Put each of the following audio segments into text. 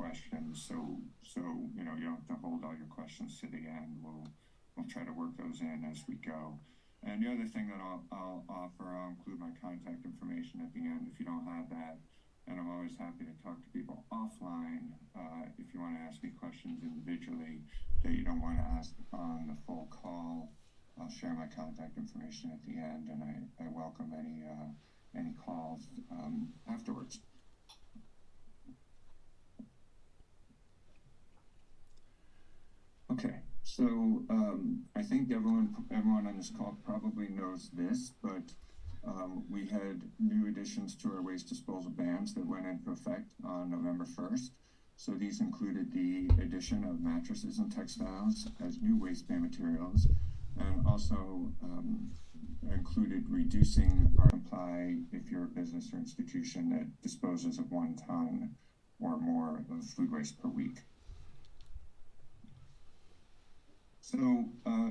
questions. So you know, you don't have to hold all your questions to the end. We'll try to work those in as we go. And the other thing that I'll offer, I'll include my contact information at the end if you don't have that. And I'm always happy to talk to people offline if you want to ask me questions individually that you don't want to ask on the full call. I'll share my contact information at the end, and I welcome any calls afterwards. Okay, so I think everyone on this call probably knows this, but we had new additions to our waste disposal bans that went into effect on November 1st. So these included the addition of mattresses and textiles as new waste ban materials, and also included reducing our comply if you're a business or institution that disposes of 1 ton or more of food waste per week. So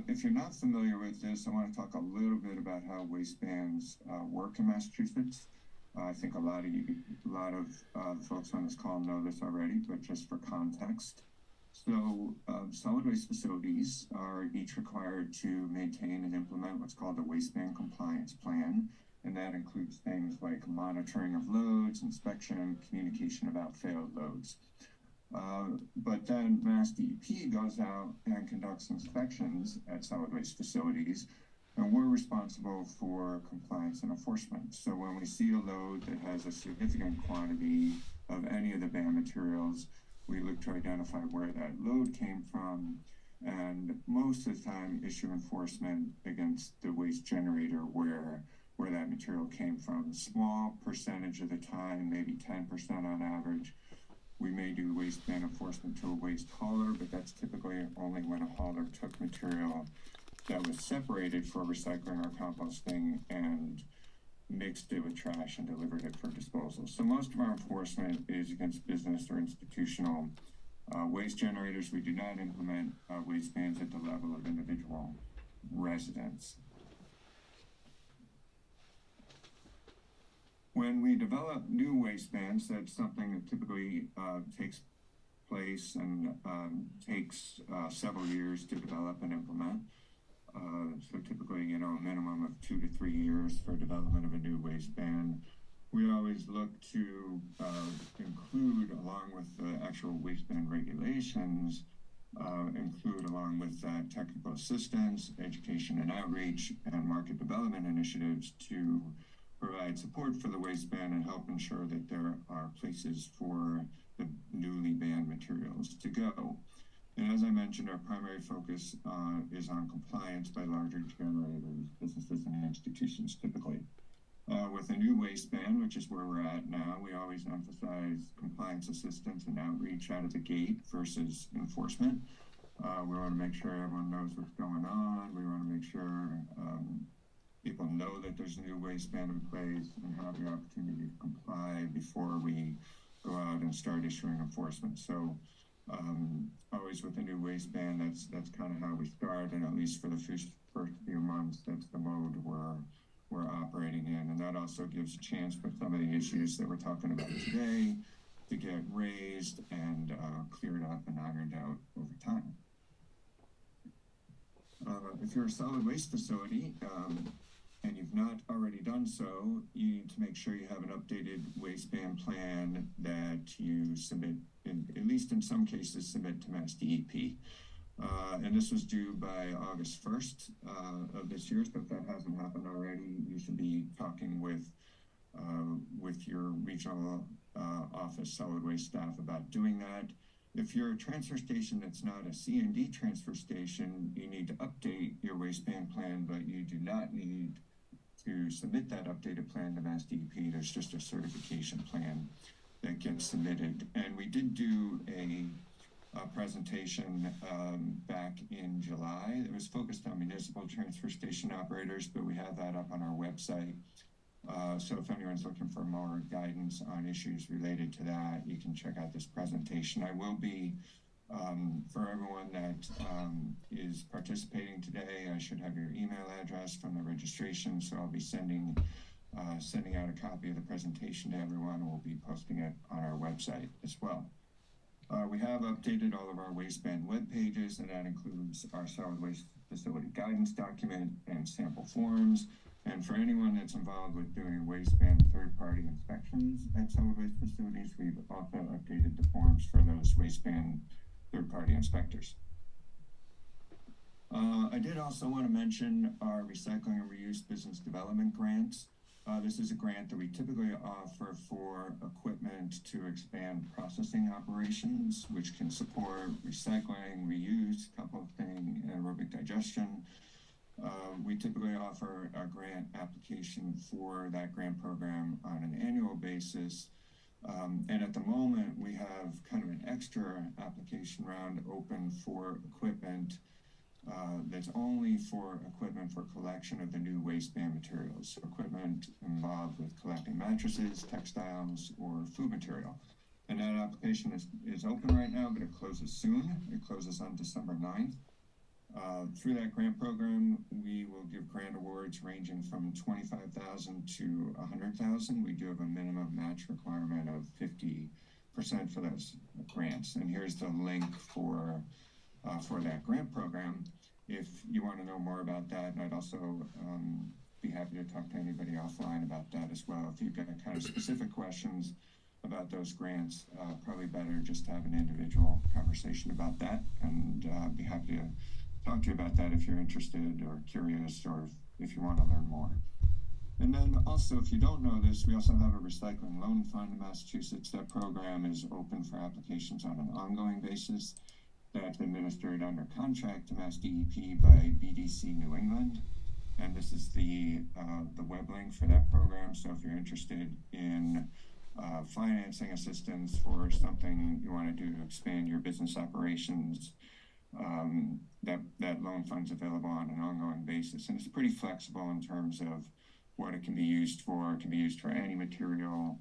if you're not familiar with this, I want to talk a little bit about how waste bans work in Massachusetts. I think a lot of folks on this call know this already, but just for context. So solid waste facilities are each required to maintain and implement what's called the waste ban compliance plan. And that includes things like monitoring of loads, inspection, communication about failed loads. But then MassDEP goes out and conducts inspections at solid waste facilities, and we're responsible for compliance and enforcement. So when we see a load that has a significant quantity of any of the ban materials, we look to identify where that load came from, and most of the time issue enforcement against the waste generator where that material came from. Small percentage of the time, maybe 10% on average, we may do waste ban enforcement to a waste hauler, but that's typically only when a hauler took material that was separated for recycling or composting and mixed it with trash and delivered it for disposal. So most of our enforcement is against business or institutional waste generators. We do not implement waste bans at the level of individual residents. When we develop new waste bans, that's something that typically takes place and takes several years to develop and implement. So typically, you know, a minimum of 2 to 3 years for development of a new waste ban. We always look to include, along with the actual waste ban regulations, include along with that technical assistance, education and outreach, and market development initiatives to provide support for the waste ban and help ensure that there are places for the newly banned materials to go. And as I mentioned, our primary focus is on compliance by larger generators, businesses, and institutions typically. With a new waste ban, which is where we're at now, we always emphasize compliance assistance and outreach out of the gate versus enforcement. We want to make sure everyone knows what's going on. We want to make sure people know that there's a new waste ban in place and have the opportunity to comply before we go out and start issuing enforcement. So always with a new waste ban, that's kind of how we start, and at least for the first few months, that's the mode we're operating in. And that also gives a chance for some of the issues that we're talking about today to get raised and cleared up and ironed out over time. If you're a solid waste facility, and you've not already done so, you need to make sure you have an updated waste ban plan that you submit, at least in some cases, submit to MassDEP. And this was due by August 1st of this year, so if that hasn't happened already, you should be talking with your regional office solid waste staff about doing that. If you're a transfer station that's not a C&D transfer station, you need to update your waste ban plan, but you do not need to submit that updated plan to MassDEP. There's just a certification plan that gets submitted. And we did do a presentation back in July. It was focused on municipal transfer station operators, but we have that up on our website. So if anyone's looking for more guidance on issues related to that, you can check out this presentation. I will be, for everyone that is participating today, I should have your email address from the registration, so I'll be sending out a copy of the presentation to everyone. We'll be posting it on our website as well. We have updated all of our wasteban web pages, and that includes our solid waste facility guidance document and sample forms. And for anyone that's involved with doing wasteban third-party inspections at solid waste facilities, we've also updated the forms for those wasteban third-party inspectors. I did also want to mention our recycling and reuse business development grants. This is a grant that we typically offer for equipment to expand processing operations, which can support recycling, reuse, composting, aerobic digestion. We typically offer a grant application for that grant program on an annual basis. And at the moment, we have kind of an extra application round open for equipment that's only for equipment for collection of the new wasteban materials. So equipment involved with collecting mattresses, textiles, or food material. And that application is open right now, but it closes soon. It closes on December 9th. Through that grant program, we will give grant awards ranging from $25,000 to $100,000. We do have a minimum match requirement of 50% for those grants. And here's the link for that grant program if you want to know more about that. And I'd also be happy to talk to anybody offline about that as well. If you've got kind of specific questions about those grants, probably better just to have an individual conversation about that, and be happy to talk to you about that if you're interested or curious, or if you want to learn more. And then also, if you don't know this, we also have a recycling loan fund in Massachusetts. That program is open for applications on an ongoing basis. That's administered under contract to MassDEP by BDC New England. And this is the web link for that program. So if you're interested in financing assistance for something you want to do to expand your business operations, that loan fund's available on an ongoing basis. And it's pretty flexible in terms of what it can be used for. It can be used for any material.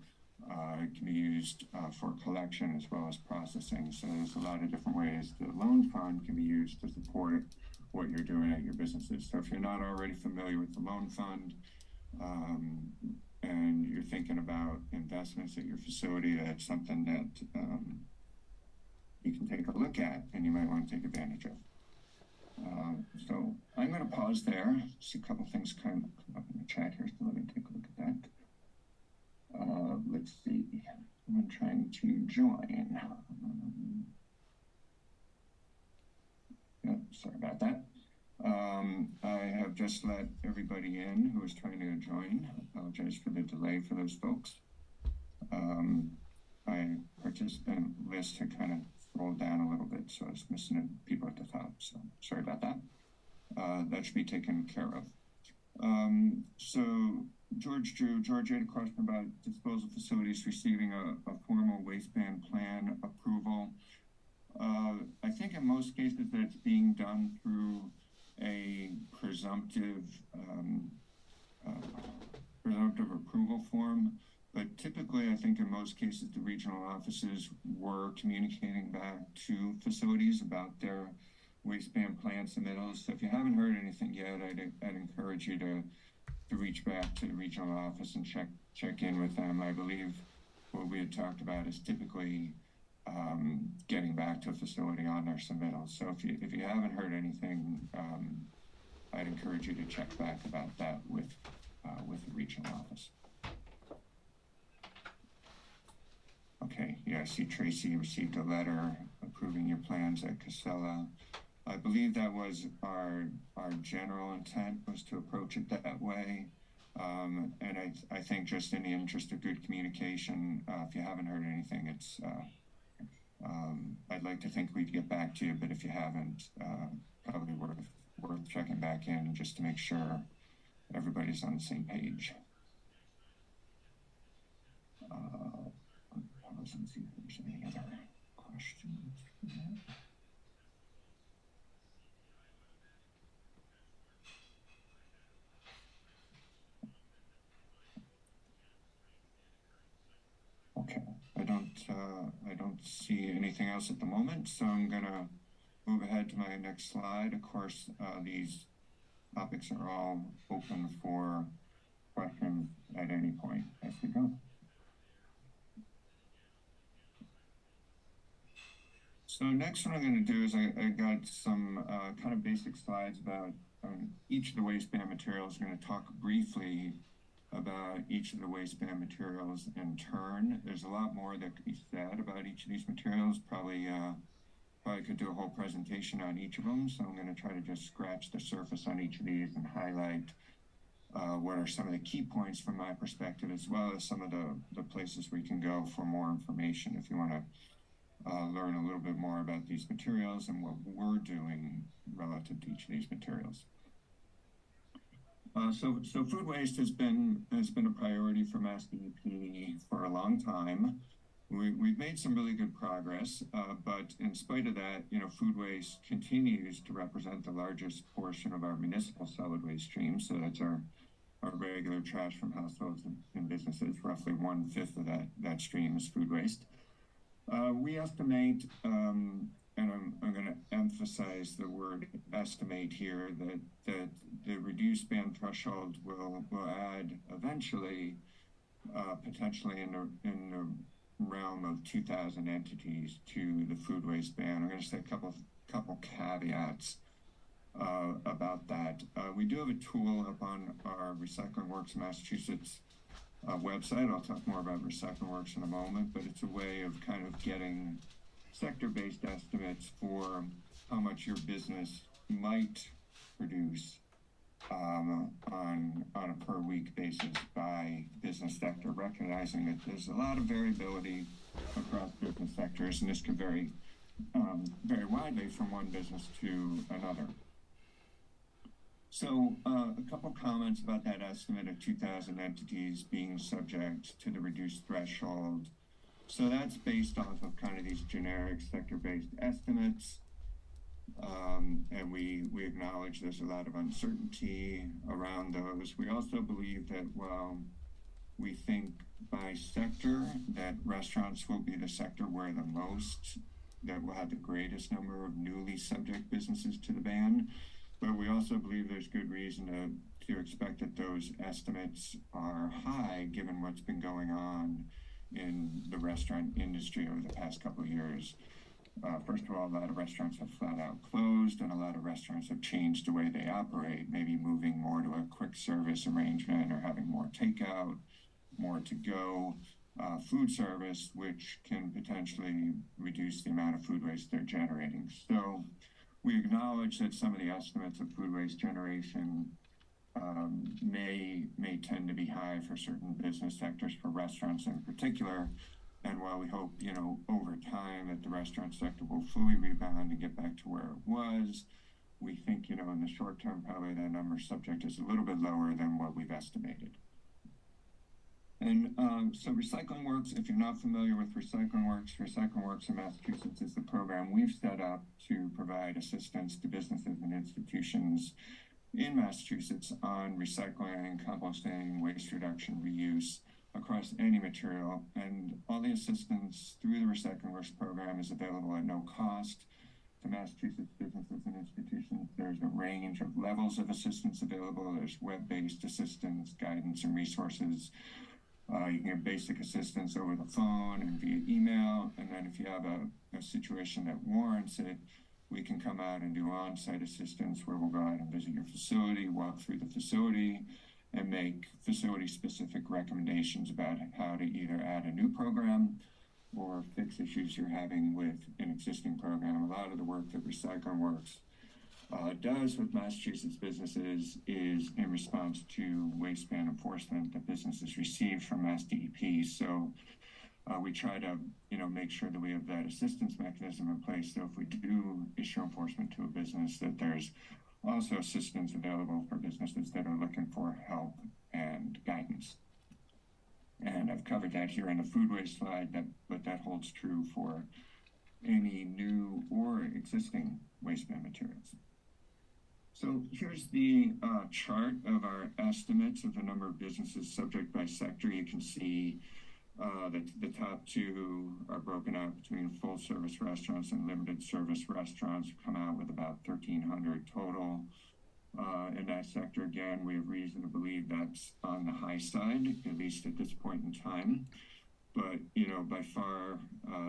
It can be used for collection as well as processing. So there's a lot of different ways the loan fund can be used to support what you're doing at your businesses. So if you're not already familiar with the loan fund, and you're thinking about investments at your facility, that's something that you can take a look at and you might want to take advantage of. So I'm going to pause there. See a couple things kind of come up in the chat here, so let me take a look at that. Let's see. I'm trying to join. Sorry about that. I have just let everybody in who is trying to join. I apologize for the delay for those folks. My participant list had kind of scrolled down a little bit, so I was missing people at the top. So sorry about that. That should be taken care of. So George had a question about disposal facilities receiving a formal wasteban plan approval. I think in most cases that's being done through a presumptive approval form, but typically I think in most cases the regional offices were communicating back to facilities about their wasteban plan submittals. So if you haven't heard anything yet, I'd encourage you to reach back to the regional office and check in with them. I believe what we had talked about is typically getting back to a facility on their submittals. So if you haven't heard anything, I'd encourage you to check back about that with the regional office. Okay, yeah, I see Tracy received a letter approving your plans at Casella. I believe that was our general intent, was to approach it that way. And I think just in the interest of good communication, if you haven't heard anything, it's I'd like to think we'd get back to you, but if you haven't, probably worth checking back in just to make sure everybody's on the same page. Pause and see if there's any other questions. Okay, I don't see anything else at the moment, so I'm gonna move ahead to my next slide. Of course, these topics are all open for questions at any point as we go. So next what I'm going to do is I got some kind of basic slides about each of the waistband materials. I'm going to talk briefly about each of the waistband materials in turn. There's a lot more that could be said about each of these materials. Probably could do a whole presentation on each of them. So I'm going to try to just scratch the surface on each of these and highlight what are some of the key points from my perspective, as well as some of the places where you can go for more information if you want to learn a little bit more about these materials and what we're doing relative to each of these materials. So food waste has been a priority for MassDEP for a long time. We've made some really good progress, but in spite of that, food waste continues to represent the largest portion of our municipal solid waste stream. So that's our regular trash from households and businesses. Roughly 1/5 of that stream is food waste. We estimate, and I'm going to emphasize the word estimate here, that the reduced ban threshold will add eventually, potentially in the realm of 2,000 entities to the food waste ban. I'm going to say a couple caveats about that. We do have a tool up on our Recycling Works Massachusetts website. I'll talk more about Recycling Works in a moment, but it's a way of kind of getting sector-based estimates for how much your business might produce on a per week basis by business sector, recognizing that there's a lot of variability across business sectors, and this could vary very widely from one business to another. So a couple comments about that estimate of 2,000 entities being subject to the reduced threshold. So that's based off of kind of these generic sector-based estimates. And we acknowledge there's a lot of uncertainty around those. We also believe that while we think by sector that restaurants will be the sector where that will have the greatest number of newly subject businesses to the ban, but we also believe there's good reason to expect that those estimates are high given what's been going on in the restaurant industry over the past couple of years. First of all, a lot of restaurants have flat out closed, and a lot of restaurants have changed the way they operate, maybe moving more to a quick service arrangement or having more takeout, more to go food service, which can potentially reduce the amount of food waste they're generating. So we acknowledge that some of the estimates of food waste generation may tend to be high for certain business sectors, for restaurants in particular. And while we hope, over time that the restaurant sector will fully rebound and get back to where it was, we think, in the short term, probably that number subject is a little bit lower than what we've estimated. And so Recycling Works, if you're not familiar with Recycling Works in Massachusetts is the program we've set up to provide assistance to businesses and institutions in Massachusetts on recycling, composting, waste reduction, reuse across any material. And all the assistance through the Recycling Works program is available at no cost to Massachusetts businesses and institutions. There's a range of levels of assistance available. There's web-based assistance, guidance, and resources. You can get basic assistance over the phone and via email. And then if you have a situation that warrants it, we can come out and do on-site assistance where we'll go out and visit your facility, walk through the facility, and make facility-specific recommendations about how to either add a new program or fix issues you're having with an existing program. A lot of the work that Recycling Works does with Massachusetts businesses is in response to waste ban enforcement that businesses receive from MassDEP. So we try to, make sure that we have that assistance mechanism in place. So if we do issue enforcement to a business, that there's also assistance available for businesses that are looking for help and guidance. And I've covered that here in the food waste slide, but that holds true for any new or existing waste ban materials. So here's the chart of our estimates of the number of businesses subject by sector. You can see that the top two are broken out between full service restaurants and limited service restaurants. Come out with about 1,300 total in that sector. Again, we have reason to believe that's on the high side, at least at this point in time. but, you know, by far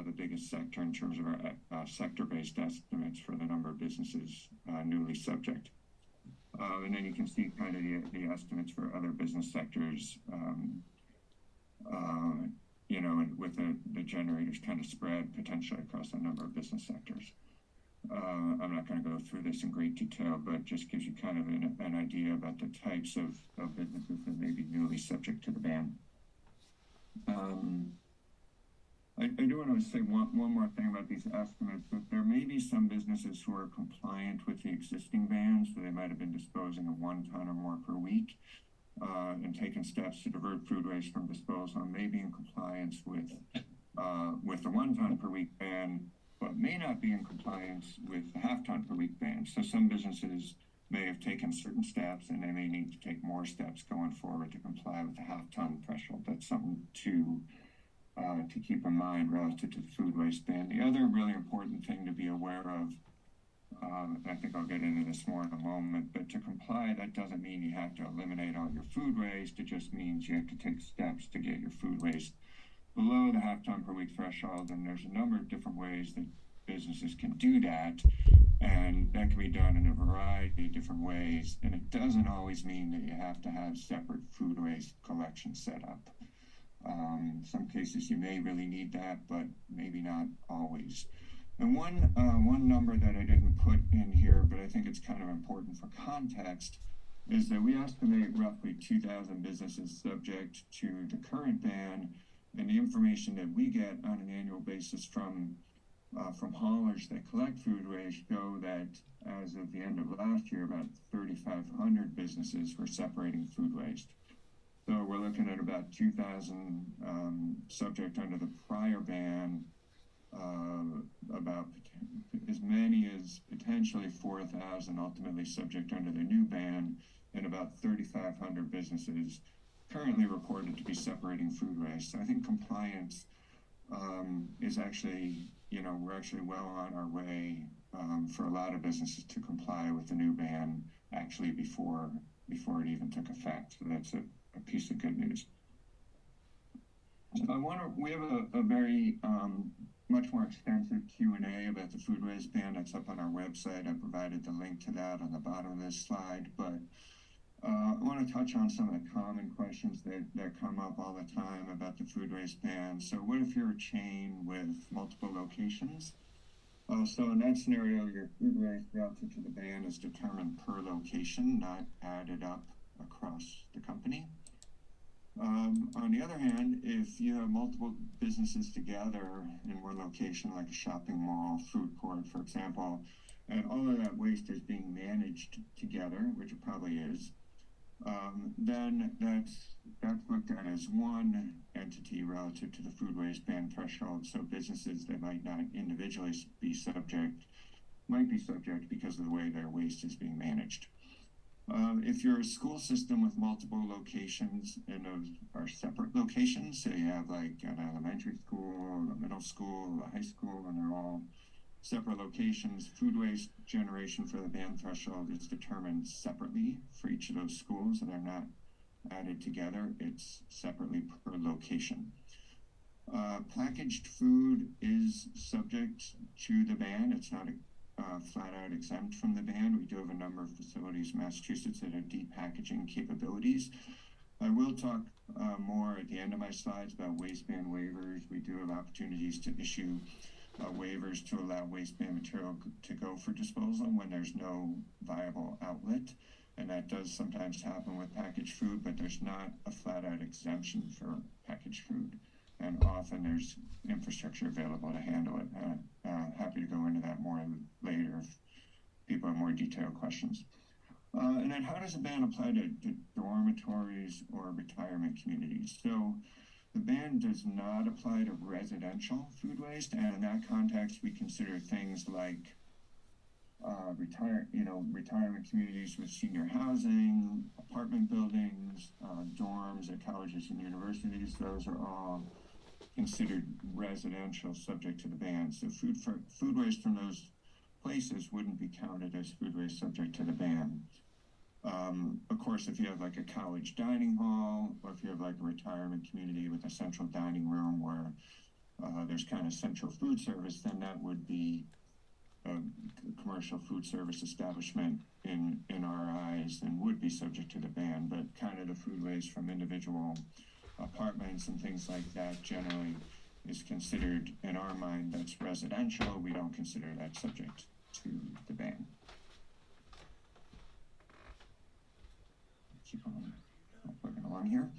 the biggest sector in terms of our sector-based estimates for the number of businesses newly subject. And then you can see kind of the estimates for other business sectors, you know, and with the generators kind of spread potentially across a number of business sectors. I'm not going to go through this in great detail, but just gives you kind of an idea about the types of businesses that may be newly subject to the ban. I do want to say one more thing about these estimates, that there may be some businesses who are compliant with the existing ban, so they might have been disposing of 1 ton or more per week, and taken steps to divert food waste from disposal, and may be in compliance with the 1 ton per week ban, but may not be in compliance with the half ton per week ban. So some businesses may have taken certain steps, and they may need to take more steps going forward to comply with the half ton threshold. That's something to keep in mind relative to the food waste ban. The other really important thing to be aware of, I think I'll get into this more in a moment, but to comply, that doesn't mean you have to eliminate all your food waste. It just means you have to take steps to get your food waste below the half ton per week threshold. And there's a number of different ways that businesses can do that. And that can be done in a variety of different ways. And it doesn't always mean that you have to have separate food waste collection set up. In some cases you may really need that, but maybe not always. And one number that I didn't put in here, but I think it's kind of important for context, is that we estimate roughly 2,000 businesses subject to the current ban, and the information that we get on an annual basis from haulers that collect food waste show that as of the end of last year, about 3,500 businesses were separating food waste. So we're looking at about 2,000 subject under the prior ban, about as many as potentially 4,000 ultimately subject under the new ban, and about 3,500 businesses currently reported to be separating food waste. So I think compliance is actually, you know, we're actually well on our way for a lot of businesses to comply with the new ban actually before it even took effect. So that's a piece of good news. So we have a very much more extensive Q&A about the food waste ban that's up on our website. I provided the link to that on the bottom of this slide, but I want to touch on some of the common questions that come up all the time about the food waste ban. So what if you're a chain with multiple locations? So in that scenario, your food waste relative to the ban is determined per location, not added up across the company. On the other hand, if you have multiple businesses together in one location, like a shopping mall, food court, for example, and all of that waste is being managed together, which it probably is, then that's looked at as one entity relative to the food waste ban threshold. So businesses that might not individually be subject might be subject because of the way their waste is being managed. If you're a school system with multiple locations and those are separate locations, so you have like an elementary school, a middle school, a high school, and they're all separate locations, food waste generation for the ban threshold is determined separately for each of those schools, and they're not added together. It's separately per location. Packaged food is subject to the ban. It's not flat out exempt from the ban. We do have a number of facilities in Massachusetts that have deep packaging capabilities. I will talk more at the end of my slides about waste ban waivers. We do have opportunities to issue waivers to allow waste ban material to go for disposal when there's no viable outlet. And that does sometimes happen with packaged food, but there's not a flat out exemption for packaged food. And often there's infrastructure available to handle it. Happy to go into that more later if people have more detailed questions. And then how does the ban apply to dormitories or retirement communities? So the ban does not apply to residential food waste, and in that context, we consider things like retirement communities with senior housing, apartment buildings, dorms at colleges and universities. Those are all considered residential subject to the ban. So food waste from those places wouldn't be counted as food waste subject to the ban. Of course, if you have like a college dining hall, or if you have like a retirement community with a central dining room where there's kind of central food service, then that would be a commercial food service establishment in our eyes and would be subject to the ban. But kind of the food waste from individual apartments and things like that generally is considered, in our mind, that's residential. We don't consider that subject to the ban. Keep on working along here.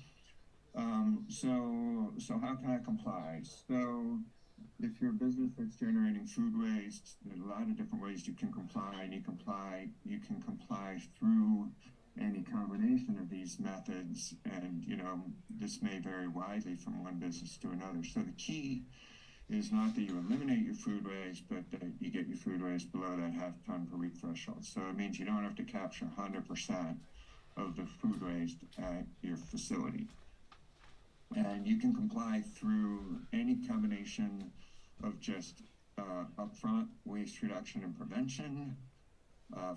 So how can I comply? So if you're a business that's generating food waste, there's a lot of different ways you can comply, and you can comply through any combination of these methods, and this may vary widely from one business to another. So the key is not that you eliminate your food waste, but that you get your food waste below that half-ton per week threshold. So it means you don't have to capture 100% of the food waste at your facility. And you can comply through any combination of just upfront waste reduction and prevention,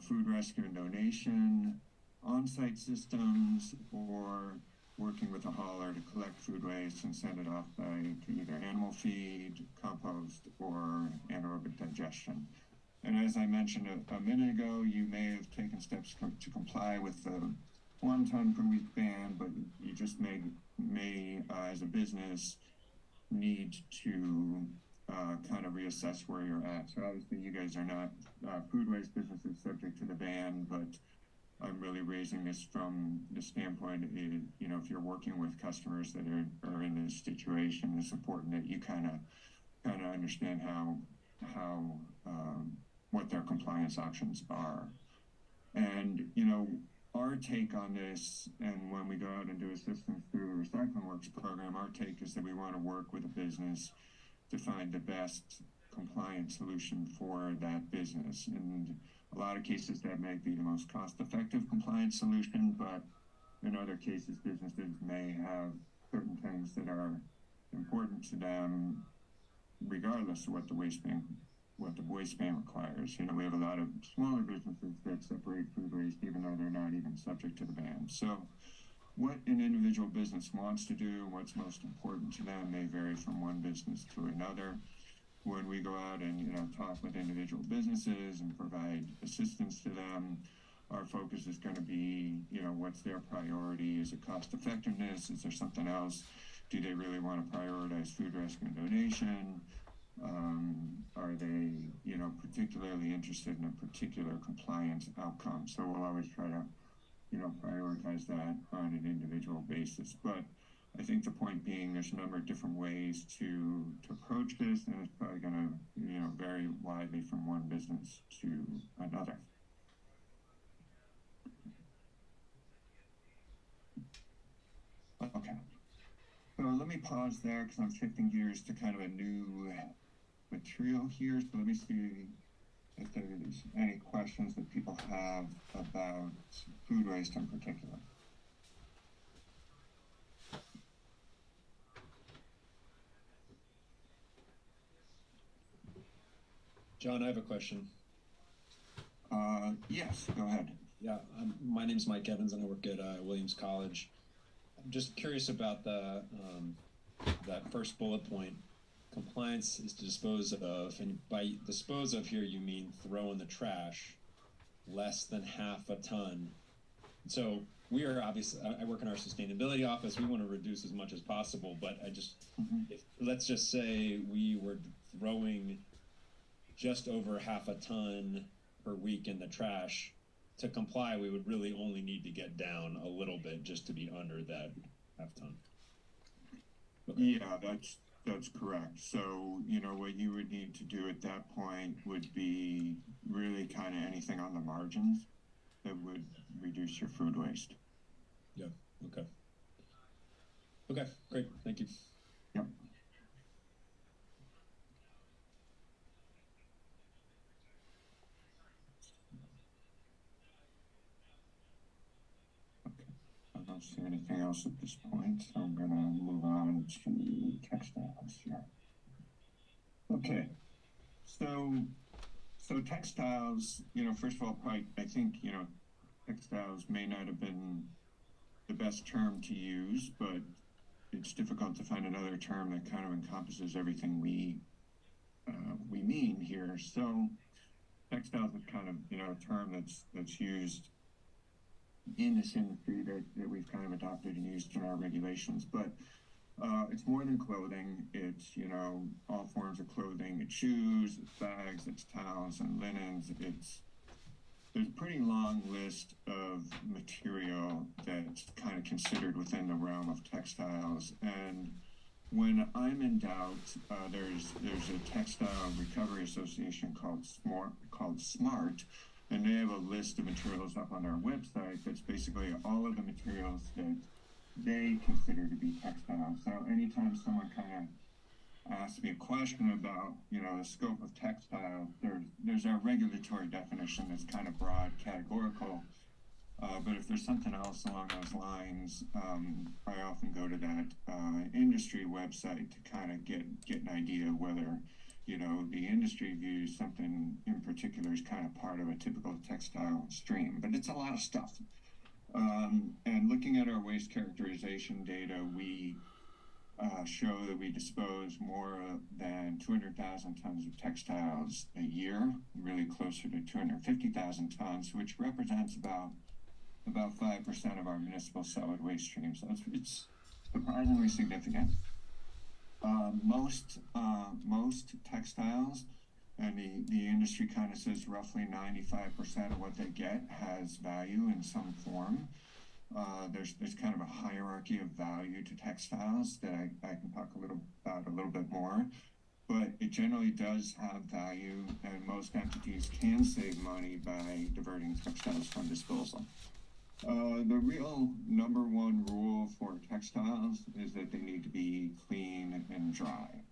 food rescue and donation, on-site systems, or working with a hauler to collect food waste and send it off to either animal feed, compost, or anaerobic digestion. And as I mentioned a minute ago, you may have taken steps to comply with the 1 ton per week ban, but you just may as a business need to kind of reassess where you're at. So obviously you guys are not food waste businesses subject to the ban, but I'm really raising this from the standpoint, if you're working with customers that are in this situation, it's important that you kind of understand how what their compliance options are. And our take on this, and when we go out and do assistance through the Recycling Works program, our take is that we want to work with a business to find the best compliance solution for that business. And a lot of cases that may be the most cost-effective compliance solution, but in other cases, businesses may have certain things that are important to them, regardless of what the waste ban requires. We have a lot of smaller businesses that separate food waste, even though they're not even subject to the ban. So what an individual business wants to do, what's most important to them, may vary from one business to another. When we go out and talk with individual businesses and provide assistance to them, our focus is going to be what's their priority? Is it cost effectiveness? Is there something else? Do they really want to prioritize food rescue and donation? Are they particularly interested in a particular compliance outcome? So we'll always try to prioritize that on an individual basis. But I think the point being, there's a number of different ways to approach this, and it's probably going to vary widely from one business to another. Okay, so let me pause there because I'm shifting gears to kind of a new material here. So let me see if there's any questions that people have about food waste in particular. John, I have a question. Yes, go ahead. Yeah, my name's Mike Evans and I work at Williams College. I'm just curious about that first bullet point. Compliance is to dispose of, and by dispose of here you mean throw in the trash less than half a ton. So we are obviously, I work in our sustainability office, we want to reduce as much as possible, but let's just say we were throwing just over half a ton per week in the trash. To comply, we would really only need to get down a little bit just to be under that half ton. Okay. Yeah, that's correct. So, what you would need to do at that point would be really kind of anything on the margins that would reduce your food waste. Yeah, okay. Okay, great, thank you. Yep. I don't see anything else at this point, so I'm going to move on to textiles here. Okay, so textiles, first of all, I think, textiles may not have been the best term to use, but it's difficult to find another term that kind of encompasses everything we mean here. So textiles is kind of, you know, a term that's used in this industry that we've kind of adopted and used in our regulations. But it's more than clothing. It's, you know, all forms of clothing. It's shoes, it's bags, it's towels and linens. There's a pretty long list of material that's kind of considered within the realm of textiles. And when I'm in doubt, there's a textile recovery association called SMART, and they have a list of materials up on their website that's basically all of the materials that they consider to be textiles. So anytime someone kind of asks me a question about, you know, the scope of textile, there's a regulatory definition that's kind of broad, categorical. But if there's something else along those lines, I often go to that industry website to kind of get an idea of whether, you know, the industry views something in particular as kind of part of a typical textile stream. But it's a lot of stuff. And looking at our waste characterization data, we show that we dispose more than 200,000 tons of textiles a year, really closer to 250,000 tons, which represents about 5% of our municipal solid waste stream. So it's surprisingly significant. Most textiles, and the industry kind of says roughly 95% of what they get has value in some form. There's kind of a hierarchy of value to textiles that I can talk about a little bit more, but it generally does have value, and most entities can save money by diverting textiles from disposal. The real number one rule for textiles is that they need to be clean and dry.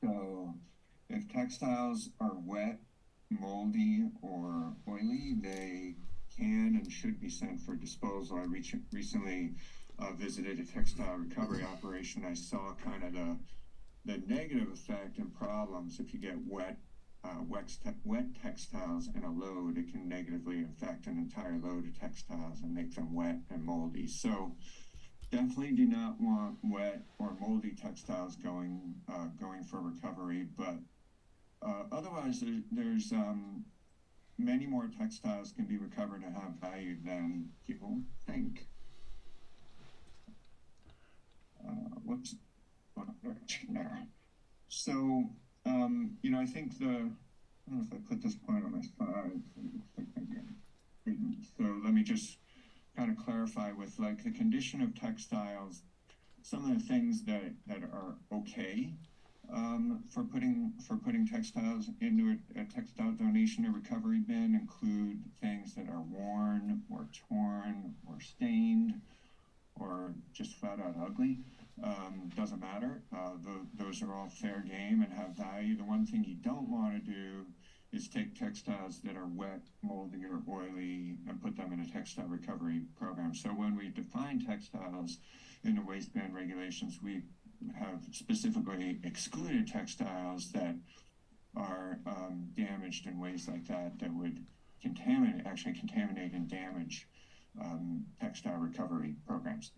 So if textiles are wet, moldy, or oily, they can and should be sent for disposal. I recently visited a textile recovery operation. I saw kind of the negative effect and problems if you get wet textiles in a load. It can negatively affect an entire load of textiles and make them wet and moldy. So definitely do not want wet or moldy textiles going for recovery. But otherwise, there's many more textiles can be recovered and have value than people think. Whoops, there. So, you know, I think I don't know if I put this point on my slide. So let me just kind of clarify with like the condition of textiles, some of the things that are okay for putting textiles into a textile donation or recovery bin include things that are worn or torn or stained or just flat out ugly. Doesn't matter. Those are all fair game and have value. The one thing you don't want to do is take textiles that are wet, moldy, or oily and put them in a textile recovery program. So when we define textiles in the waste ban regulations, we have specifically excluded textiles that are damaged in ways like that would contaminate and damage textile recovery programs.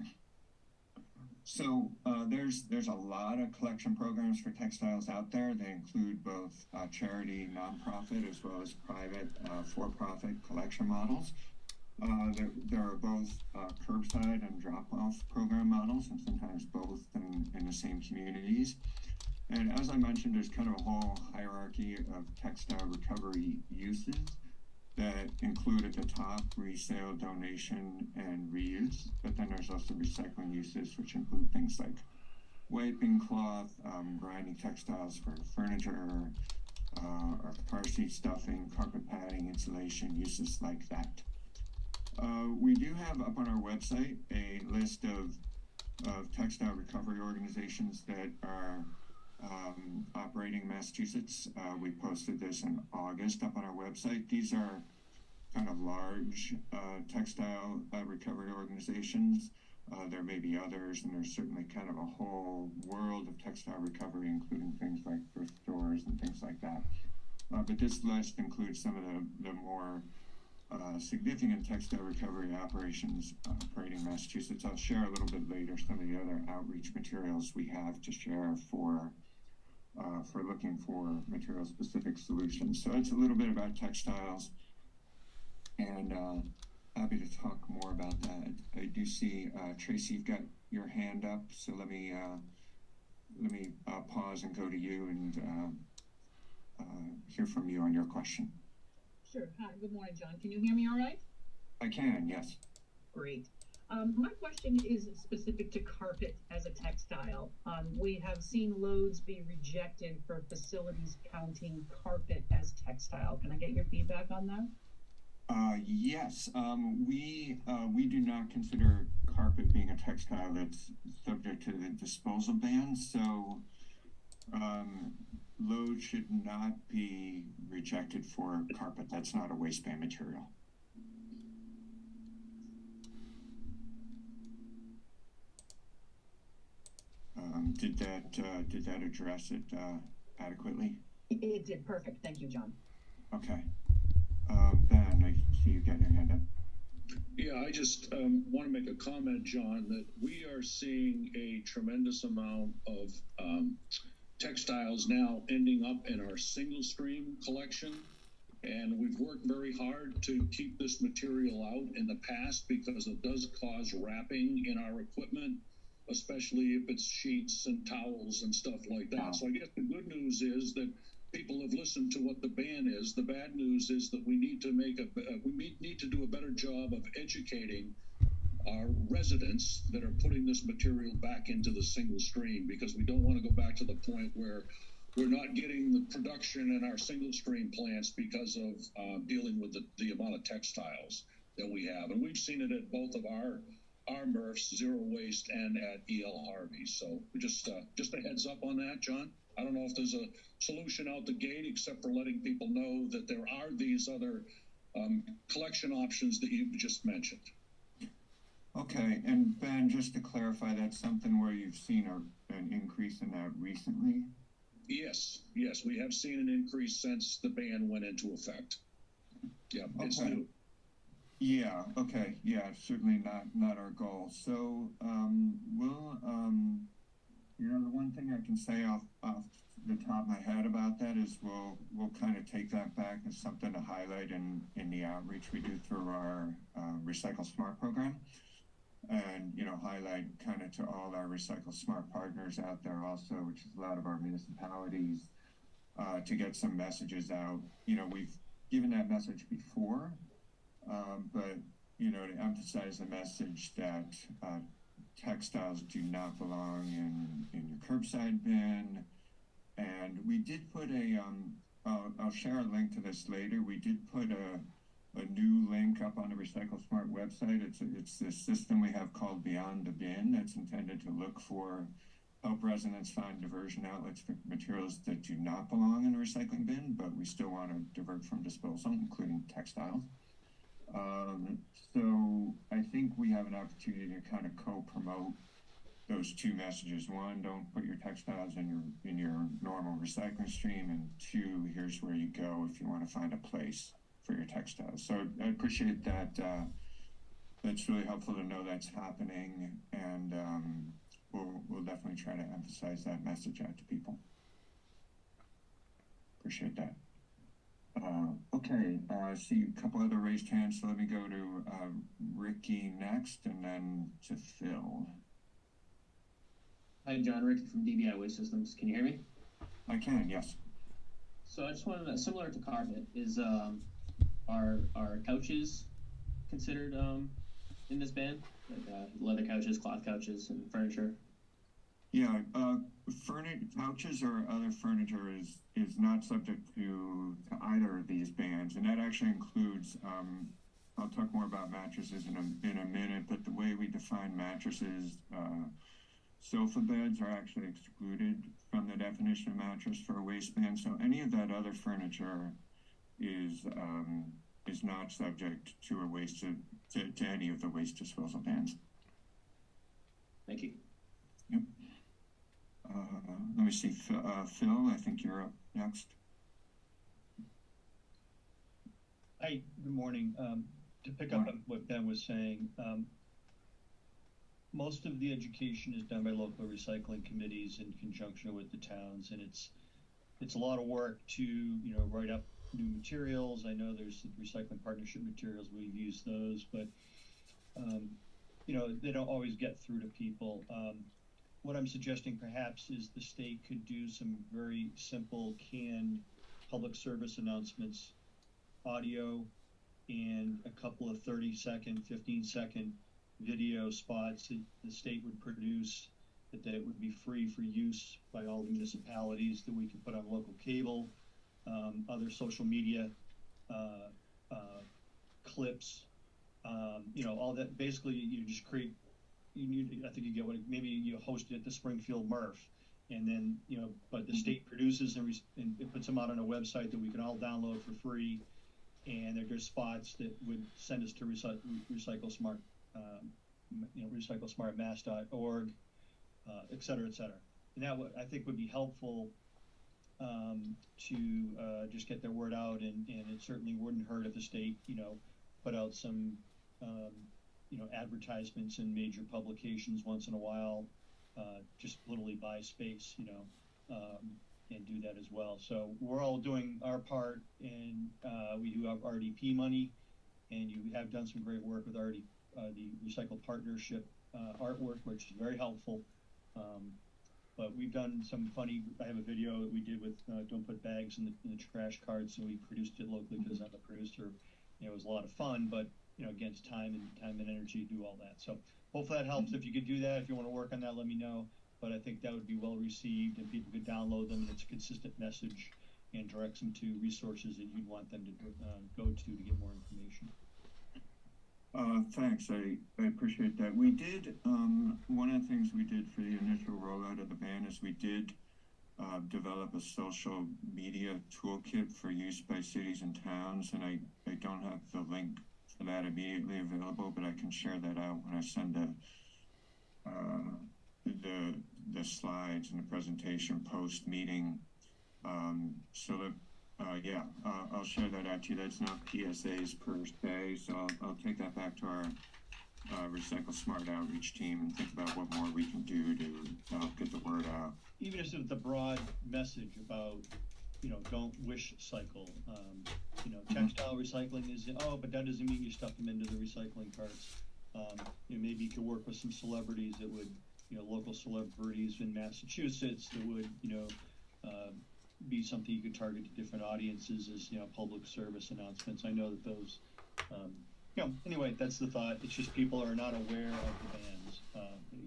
So there's a lot of collection programs for textiles out there. They include both charity, nonprofit, as well as private for-profit collection models. There are both curbside and drop-off program models, and sometimes both in the same communities. And as I mentioned, there's kind of a whole hierarchy of textile recovery uses that include at the top resale, donation, and reuse. But then there's also recycling uses, which include things like wiping cloth, grinding textiles for furniture, or car seat stuffing, carpet padding, insulation, uses like that. We do have up on our website a list of textile recovery organizations that are operating in Massachusetts. We posted this in August up on our website. These are kind of large textile recovery organizations. There may be others, and there's certainly kind of a whole world of textile recovery, including things like thrift stores and things like that. But this list includes some of the more significant textile recovery operations operating in Massachusetts. I'll share a little bit later some of the other outreach materials we have to share for looking for material-specific solutions. So it's a little bit about textiles, and happy to talk more about that. I do see Tracy, you've got your hand up, so let me pause and go to you and hear from you on your question. Sure. Hi, good morning, John. Can you hear me all right? I can, yes. Great. My question is specific to carpet as a textile. We have seen loads be rejected for facilities counting carpet as textile. Can I get your feedback on that? Yes, we do not consider carpet being a textile that's subject to the disposal ban, so load should not be rejected for carpet. That's not a waistband material. Did that address it adequately? It did. Perfect. Thank you, John. Okay. Ben, I see you got your hand up. Yeah, I just want to make a comment, John, that we are seeing a tremendous amount of textiles now ending up in our single stream collection. And we've worked very hard to keep this material out in the past because it does cause wrapping in our equipment, especially if it's sheets and towels and stuff like that. Wow. So I guess the good news is that people have listened to what the ban is. The bad news is that we need to need to do a better job of educating our residents that are putting this material back into the single stream, because we don't want to go back to the point where we're not getting the production in our single stream plants because of dealing with the amount of textiles that we have. And we've seen it at both of our MRFs, Zero Waste, and at E.L. Harvey. So just a heads up on that, John. I don't know if there's a solution out the gate except for letting people know that there are these other collection options that you've just mentioned. Okay, and Ben, just to clarify, that's something where you've seen an increase in that recently? Yes, we have seen an increase since the ban went into effect. Yeah, okay. It's new. Yeah, okay, yeah, certainly not our goal. So we'll, the one thing I can say off the top of my head about that is we'll kind of take that back as something to highlight in the outreach we do through our Recycle Smart program, and highlight kind of to all our Recycle Smart partners out there also, which is a lot of our municipalities, to get some messages out. We've given that message before, but to emphasize the message that textiles do not belong in your curbside bin. And we did put I'll share a link to this later. We did put a new link up on the Recycle Smart website. It's this system we have called Beyond the Bin that's intended to help residents find diversion outlets for materials that do not belong in a recycling bin, but we still want to divert from disposal, including textiles. So I think we have an opportunity to kind of co-promote those two messages. One, don't put your textiles in your normal recycling stream, and two, here's where you go if you want to find a place for your textiles. So I appreciate that. That's really helpful to know that's happening, and we'll definitely try to emphasize that message out to people. Appreciate that. Okay, I see a couple other raised hands, so let me go to Ricky next, and then to Phil. Hi, John. Ricky from DBI Waste Systems. Can you hear me? I can, yes. So I just wanted to, similar to carpet, is are couches considered in this ban? Like leather couches, cloth couches, and furniture? Yeah, couches or other furniture is not subject to either of these bans, and that actually includes. I'll talk more about mattresses in a minute, but the way we define mattresses, sofa beds are actually excluded from the definition of mattress for a waste ban. So any of that other furniture is not subject to to any of the waste disposal bans. Thank you. Yep. Let me see, Phil, I think you're up next. Hi, good morning. To pick up on what Ben was saying, most of the education is done by local recycling committees in conjunction with the towns, and it's a lot of work to write up new materials. I know there's recycling partnership materials, we've used those, but they don't always get through to people. What I'm suggesting perhaps is the state could do some very simple canned public service announcements, audio, and a couple of 30-second, 15-second video spots that the state would produce, that would be free for use by all the municipalities, that we could put on local cable, other social media clips, all that. Basically, you just create. I think you get what maybe you host it at the Springfield MRF, and then but the state produces and it puts them out on a website that we can all download for free, and they're just spots that would send us to Recycle Smart, recyclesmartmass.org, et cetera, et cetera. And that I think would be helpful to just get their word out, and it certainly wouldn't hurt if the state, put out some, advertisements in major publications once in a while, just literally buy space, and do that as well. So we're all doing our part, and we do have RDP money, and you have done some great work with the Recycle Partnership artwork, which is very helpful. But we've done some funny. I have a video that we did with don't put bags in the trash cards, so we produced it locally because I'm a producer. It was a lot of fun, but again, it's time and energy to do all that. So hopefully that helps. If you could do that, if you want to work on that, let me know. But I think that would be well received, and people could download them, and it's a consistent message and directs them to resources that you'd want them to go to get more information. Thanks. I appreciate that. We did, one of the things we did for the initial rollout of the ban is we did develop a social media toolkit for use by cities and towns, and I don't have the link for that immediately available, but I can share that out when I send the slides and the presentation post meeting. So that I'll share that out to you. That's not PSAs per se, so I'll take that back to our Recycle Smart outreach team and think about what more we can do to help get the word out. Even if it's the broad message about, don't wish cycle. Textile recycling is, but that doesn't mean you stuff them into the recycling carts. Maybe you could work with some celebrities that would, local celebrities in Massachusetts that would, be something you could target to different audiences as, public service announcements. I know that those, anyway, that's the thought. It's just people are not aware of the bans,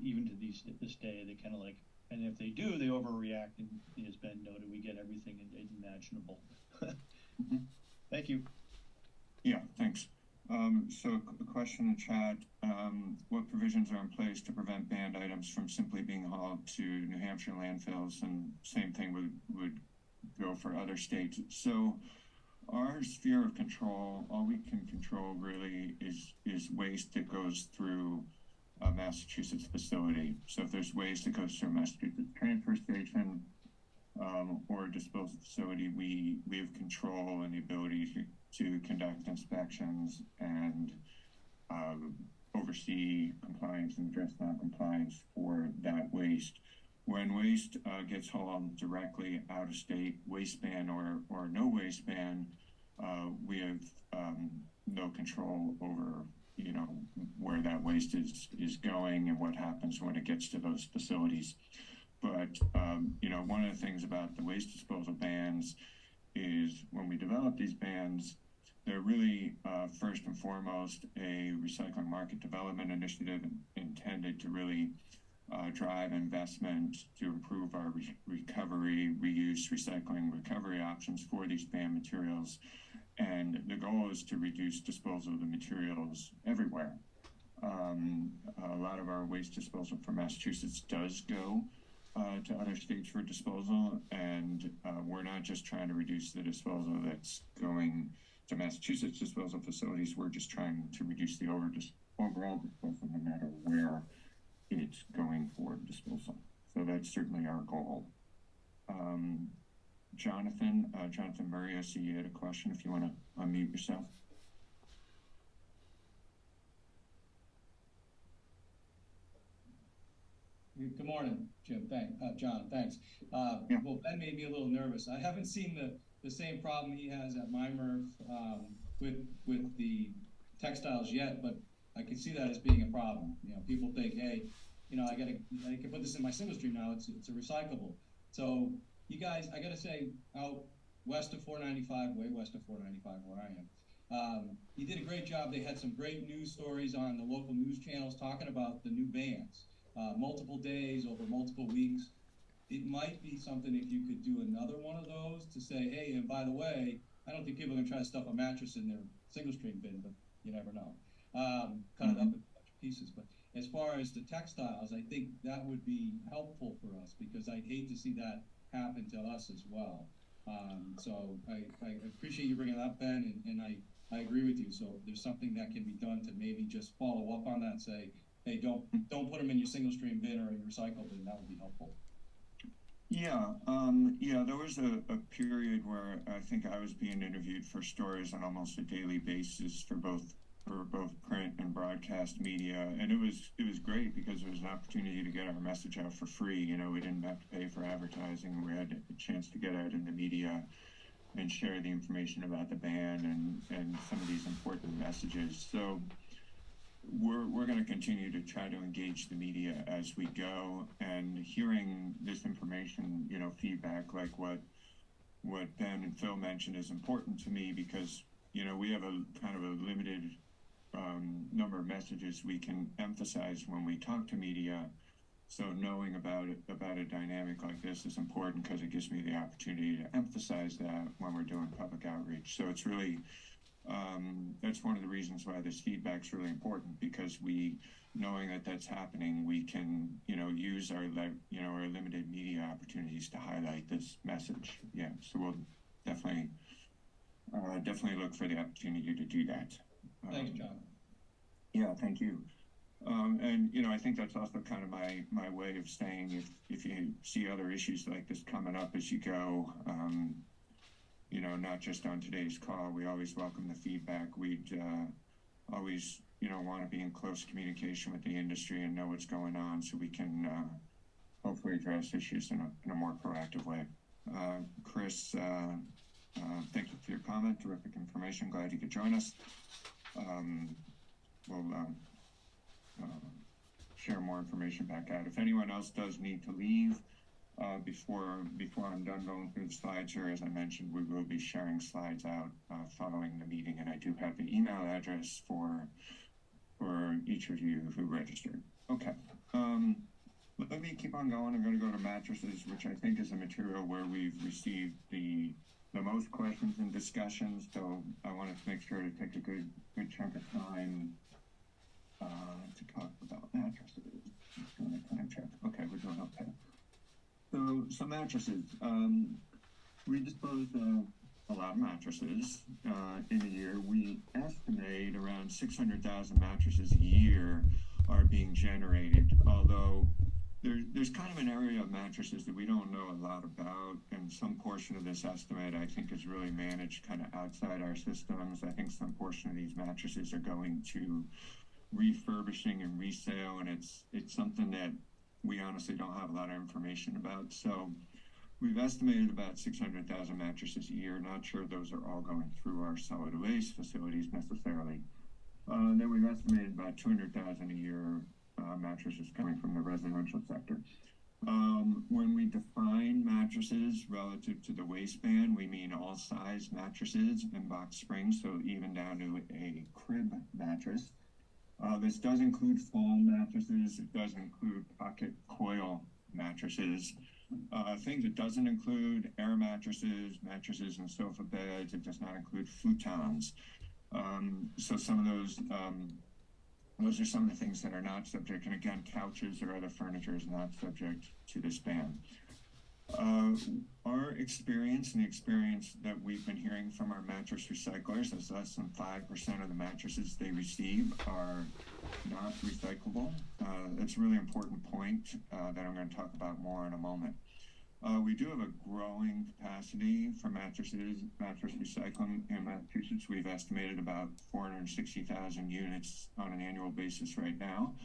even to this day. They kind of and if they do, they overreact, and as Ben noted, we get everything imaginable. Thank you. Yeah, thanks. So a question in chat, what provisions are in place to prevent banned items from simply being hauled to New Hampshire landfills? And same thing would go for other states. So our sphere of control, all we can control really is waste that goes through a Massachusetts facility. So if there's waste that goes through a Massachusetts transfer station or a disposal facility, we have control and the ability to conduct inspections and oversee compliance and address non-compliance for that waste. When waste gets hauled directly out of state, waste ban or no waste ban, we have no control over where that waste is going and what happens when it gets to those facilities. But one of the things about the waste disposal bans is when we develop these bans, they're really first and foremost a recycling market development initiative intended to really drive investment to improve our recovery, reuse, recycling, recovery options for these banned materials. And the goal is to reduce disposal of the materials everywhere. A lot of our waste disposal from Massachusetts does go to other states for disposal, and we're not just trying to reduce the disposal that's going to Massachusetts disposal facilities. We're just trying to reduce the overall disposal no matter where it's going for disposal. So that's certainly our goal. Jonathan Murray, I see you had a question if you want to unmute yourself. Good morning, Jim. John, thanks. Yeah. Well, Ben made me a little nervous. I haven't seen the same problem he has at my MRF with the textiles yet, but I can see that as being a problem. You know, people think, hey, you know, I can put this in my single stream now. It's a recyclable. So you guys, I gotta say, out west of 495, way west of 495 where I am, you did a great job. They had some great news stories on the local news channels talking about the new bans. Multiple days over multiple weeks. It might be something if you could do another one of those to say, hey, and by the way, I don't think people are gonna try to stuff a mattress in their single stream bin, but you never know. Cut it up into a bunch of pieces. But as far as the textiles, I think that would be helpful for us because I'd hate to see that happen to us as well. So I appreciate you bringing that up, Ben, and I agree with you. So if there's something that can be done to maybe just follow up on that, say, hey, don't put them in your single stream bin or your recycle bin. That would be helpful. Yeah, there was a period where I think I was being interviewed for stories on almost a daily basis for both print and broadcast media, and it was great because it was an opportunity to get our message out for free. You know, we didn't have to pay for advertising. We had a chance to get out in the media and share the information about the ban and some of these important messages. So we're going to continue to try to engage the media as we go, and hearing this information, you know, feedback like what Ben and Phil mentioned is important to me because, you know, we have a kind of a limited number of messages we can emphasize when we talk to media. So knowing about a dynamic like this is important because it gives me the opportunity to emphasize that when we're doing public outreach. So it's really that's one of the reasons why this feedback is really important, because knowing that that's happening, we can, you know, use our limited media opportunities to highlight this message. Yeah, so we'll definitely look for the opportunity to do that. Thanks, John. Yeah, thank you. And you know, I think that's also kind of my way of saying if you see other issues like this coming up as you go. You know, not just on today's call, we always welcome the feedback. We'd always, you know, want to be in close communication with the industry and know what's going on so we can hopefully address issues in a more proactive way. Chris, thank you for your comment. Terrific information. Glad you could join us. We'll share more information back out. If anyone else does need to leave, before I'm done going through the slides here, as I mentioned, we will be sharing slides out following the meeting, and I do have the email address for each of you who registered. Okay, let me keep on going. I'm going to go to mattresses, which I think is a material where we've received the most questions and discussions. So I wanted to make sure to take a good chunk of time to talk about mattresses. Just doing a time check. Okay, we're doing okay. So mattresses, we dispose of a lot of mattresses in a year. We estimate around 600,000 mattresses a year are being generated, although there's kind of an area of mattresses that we don't know a lot about, and some portion of this estimate I think is really managed kind of outside our systems. I think some portion of these mattresses are going to refurbishing and resale, and it's something that we honestly don't have a lot of information about. So we've estimated about 600,000 mattresses a year. Not sure those are all going through our solid waste facilities necessarily. Then we've estimated about 200,000 a year mattresses coming from the residential sector. When we define mattresses relative to the waistband, we mean all size mattresses and box springs, so even down to a crib mattress. This does include foam mattresses. It does include pocket coil mattresses. Things it doesn't include: air mattresses, mattresses and sofa beds. It does not include futons. So some of those are some of the things that are not subject. And again, couches or other furniture is not subject to this ban. Our experience and the experience that we've been hearing from our mattress recyclers is less than 5% of the mattresses they receive are not recyclable. That's a really important point that I'm going to talk about more in a moment. We do have a growing capacity for mattress recycling in Massachusetts. We've estimated about 460,000 units on an annual basis right now.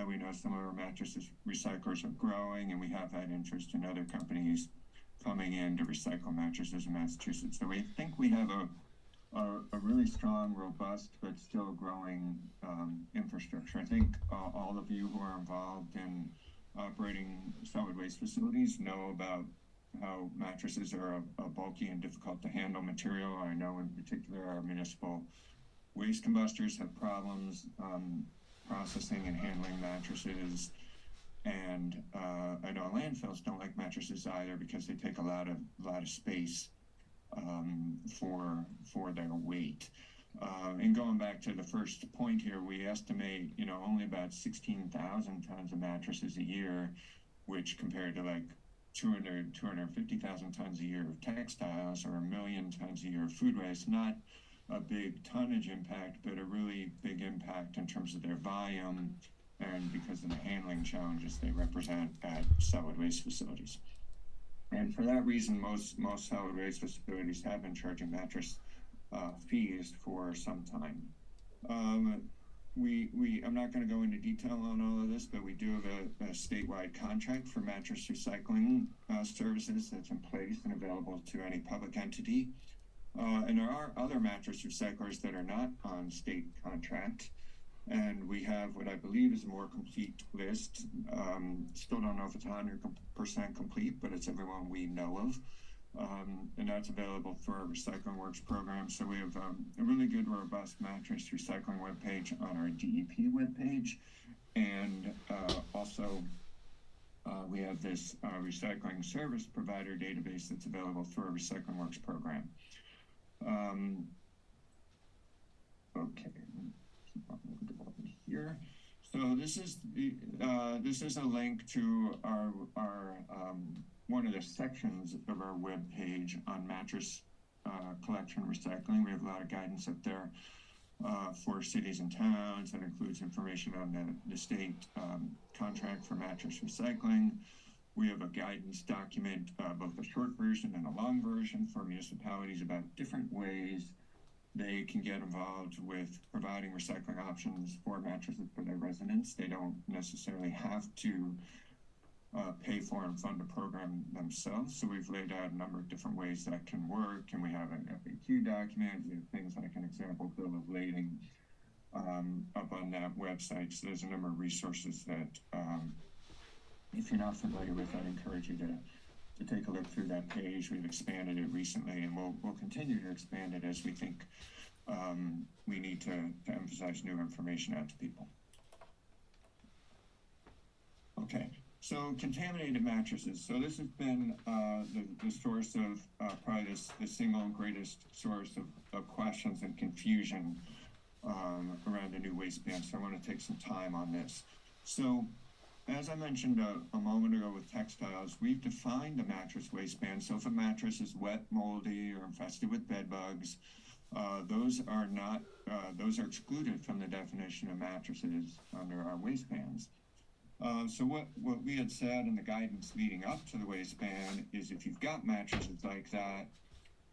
we know some of our mattresses recyclers are growing, and we have had interest in other companies coming in to recycle mattresses in Massachusetts. So we think we have a really strong, robust, but still growing infrastructure. I think all of you who are involved in operating solid waste facilities know about how mattresses are a bulky and difficult to handle material. I know in particular our municipal waste combustors have problems processing and handling mattresses. And I know landfills don't like mattresses either because they take a lot of space for their weight. And going back to the first point here, we estimate, only about 16,000 tons of mattresses a year, which compared to like 250,000 tons a year of textiles or 1 million tons a year of food waste, not a big tonnage impact, but a really big impact in terms of their volume and because of the handling challenges they represent at solid waste facilities. And for that reason, most solid waste facilities have been charging mattress fees for some time. I'm not going to go into detail on all of this, but we do have a statewide contract for mattress recycling services that's in place and available to any public entity. And there are other mattress recyclers that are not on state contract. And we have what I believe is a more complete list. Still don't know if it's 100% complete, but it's everyone we know of. And that's available through our Recycling Works program. So we have a really good, robust mattress recycling webpage on our DEP webpage. And also we have this recycling service provider database that's available through our Recycling Works program. Okay. Here. So this is a link to our one of the sections of our web page on mattress collection and recycling. We have a lot of guidance up there for cities and towns. That includes information on the state contract for mattress recycling. We have a guidance document, both a short version and a long version for municipalities about different ways they can get involved with providing recycling options for mattresses for their residents. They don't necessarily have to pay for and fund a program themselves. So we've laid out a number of different ways that can work. And we have an FAQ document. We have things like an example bill of lading up on that website. So there's a number of resources that, if you're not familiar with, I'd encourage you to take a look through that page. We've expanded it recently, and we'll continue to expand it as we think we need to emphasize new information out to people. Okay, so contaminated mattresses. So this has been the source of probably the single greatest source of questions and confusion around the new waste ban. So I want to take some time on this. So as I mentioned a moment ago with textiles, we've defined the mattress waste ban. So if a mattress is wet, moldy, or infested with bed bugs, those are excluded from the definition of mattresses under our waste bans. So what we had said in the guidance leading up to the waste ban is if you've got mattresses like that,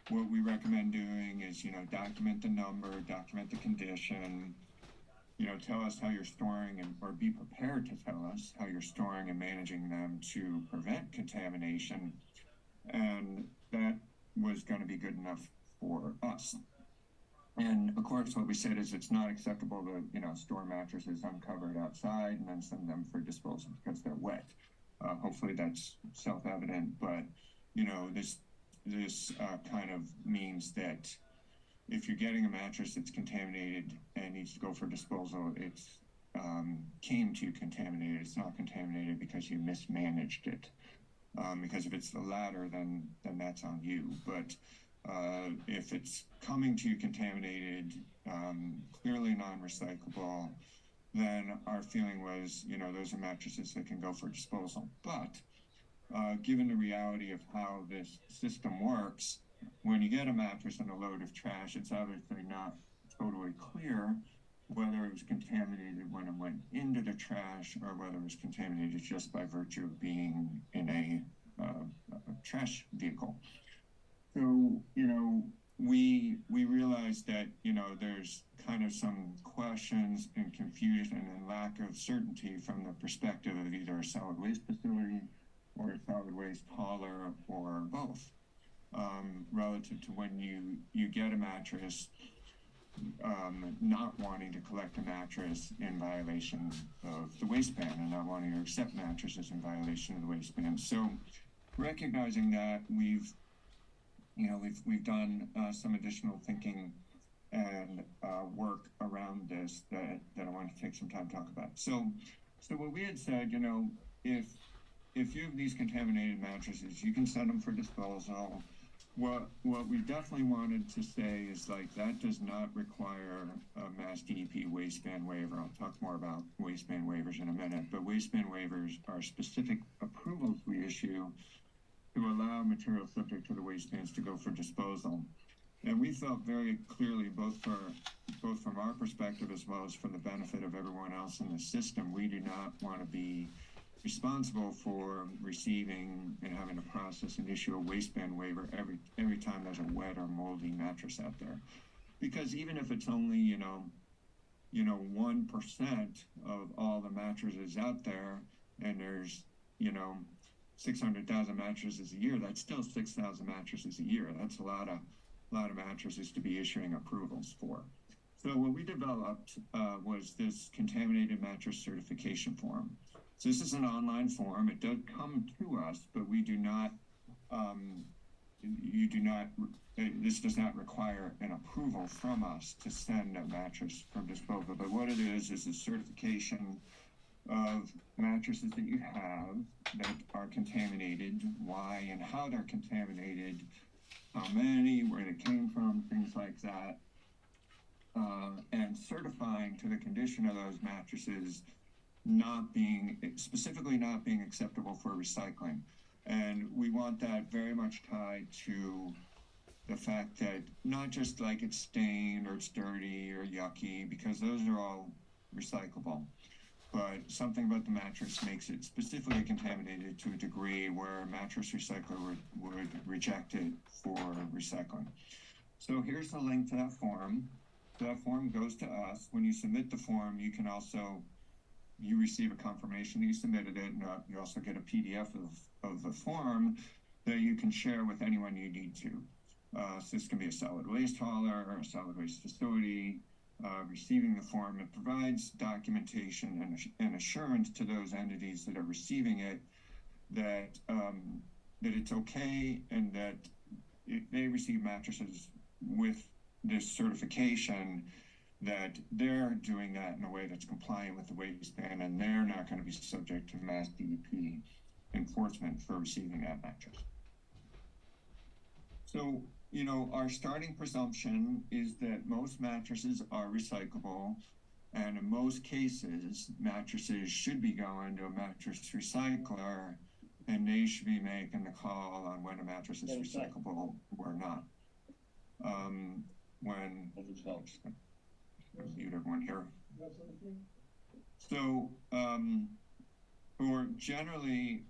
what we recommend doing is, document the number, document the condition, tell us how you're storing or be prepared to tell us how you're storing and managing them to prevent contamination. And that was going to be good enough for us. And of course, what we said is it's not acceptable to, store mattresses uncovered outside and then send them for disposal because they're wet. Hopefully that's self-evident, but, this kind of means that if you're getting a mattress that's contaminated and needs to go for disposal, it's came to you contaminated. It's not contaminated because you mismanaged it. Because if it's the latter, then that's on you. But if it's coming to you contaminated, clearly non-recyclable, then our feeling was, those are mattresses that can go for disposal. But given the reality of how this system works, when you get a mattress and a load of trash, it's obviously not totally clear whether it was contaminated when it went into the trash or whether it was contaminated just by virtue of being in a trash vehicle. So, we realized that, you know, there's kind of some questions and confusion and lack of certainty from the perspective of either a solid waste facility or a solid waste hauler or both, relative to when you get a mattress, not wanting to collect a mattress in violation of the waste ban and not wanting to accept mattresses in violation of the waste ban. So recognizing that, we've done some additional thinking and work around this that I want to take some time to talk about. So what we had said, you know, if you have these contaminated mattresses, you can send them for disposal. What we definitely wanted to say is, like, that does not require a MassDEP waste ban waiver. I'll talk more about waste ban waivers in a minute, but waste ban waivers are specific approvals we issue to allow materials subject to the waste bans to go for disposal. And we felt very clearly, both from our perspective as well as for the benefit of everyone else in the system, we do not want to be responsible for receiving and having to process and issue a waste ban waiver every time there's a wet or moldy mattress out there. Because even if it's only, you know, 1% of all the mattresses out there, and there's, you know, 600,000 mattresses a year, that's still 6,000 mattresses a year. That's a lot of mattresses to be issuing approvals for. So what we developed was this contaminated mattress certification form. So this is an online form. It does come to us, but we do not, this does not require an approval from us to send a mattress from disposal. But what it is a certification of mattresses that you have that are contaminated, why and how they're contaminated, how many, where they came from, things like that, and certifying to the condition of those mattresses specifically not being acceptable for recycling. And we want that very much tied to the fact that not just like it's stained or it's dirty or yucky, because those are all recyclable, but something about the mattress makes it specifically contaminated to a degree where a mattress recycler would reject it for recycling. So here's the link to that form. That form goes to us. When you submit the form, you receive a confirmation that you submitted it, and you also get a PDF of the form that you can share with anyone you need to. So this can be a solid waste hauler or a solid waste facility. Receiving the form, it provides documentation and assurance to those entities that are receiving it that it's okay, and that if they receive mattresses with this certification, that they're doing that in a way that's compliant with the waste ban, and they're not going to be subject to MassDEP enforcement for receiving that mattress. So, you know, our starting presumption is that most mattresses are recyclable, and in most cases, mattresses should be going to a mattress recycler, and they should be making the call on when a mattress is recyclable or not. Mute everyone here. So, or generally,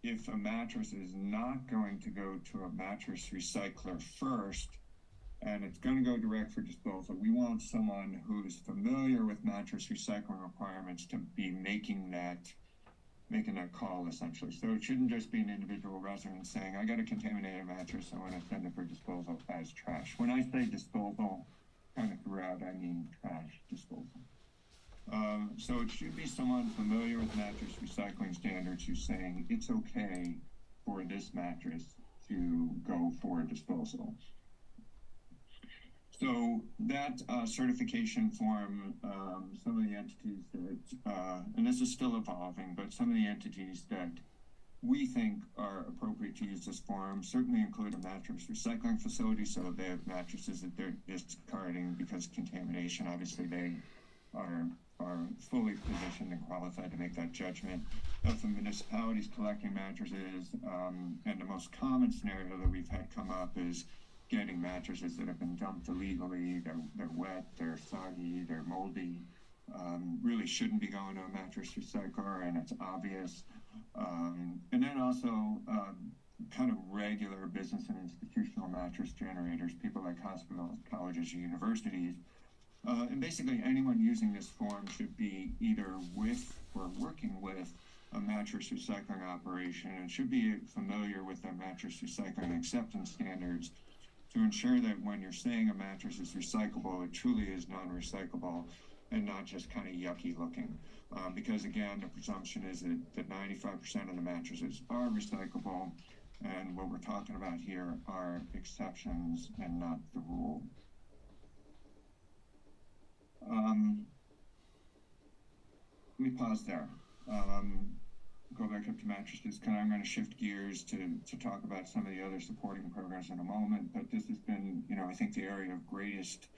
if a mattress is not going to go to a mattress recycler first, and it's going to go direct for disposal, we want someone who's familiar with mattress recycling requirements to be making that call, essentially. So it shouldn't just be an individual resident saying, I got a contaminated mattress, I want to send it for disposal as trash. When I say disposal, kind of throughout, I mean trash disposal. So it should be someone familiar with mattress recycling standards who's saying it's okay for this mattress to go for disposal. So that certification form, some of the entities that, and this is still evolving, but some of the entities that we think are appropriate to use this form certainly include a mattress recycling facility, so they have mattresses that they're discarding because of contamination. Obviously, they are fully positioned and qualified to make that judgment. Of the municipalities collecting mattresses, and the most common scenario that we've had come up is getting mattresses that have been dumped illegally. They're wet, they're soggy, they're moldy, really shouldn't be going to a mattress recycler, and it's obvious. And then also kind of regular business and institutional mattress generators, people like hospitals, colleges, universities. And basically anyone using this form should be either with or working with a mattress recycling operation and should be familiar with the mattress recycling acceptance standards to ensure that when you're saying a mattress is recyclable, it truly is non-recyclable and not just kind of yucky looking. Because again, the presumption is that 95% of the mattresses are recyclable, and what we're talking about here are exceptions and not the rule. Let me pause there. Go back up to mattresses. I'm going to shift gears to talk about some of the other supporting programs in a moment, but this has been, I think the area of greatest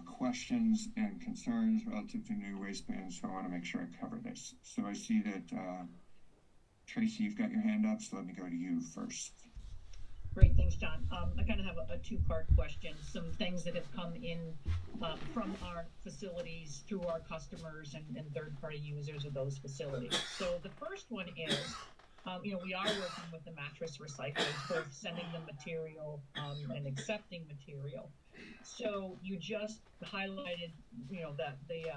questions and concerns relative to new waistbands, so I want to make sure I cover this. So I see that, Tracy, you've got your hand up, so let me go to you first. Great, thanks, John. I kind of have a two-part question. Some things that have come in from our facilities through our customers and third-party users of those facilities. So the first one is, we are working with the mattress recyclers, both sending them material and accepting material. So you just highlighted, that the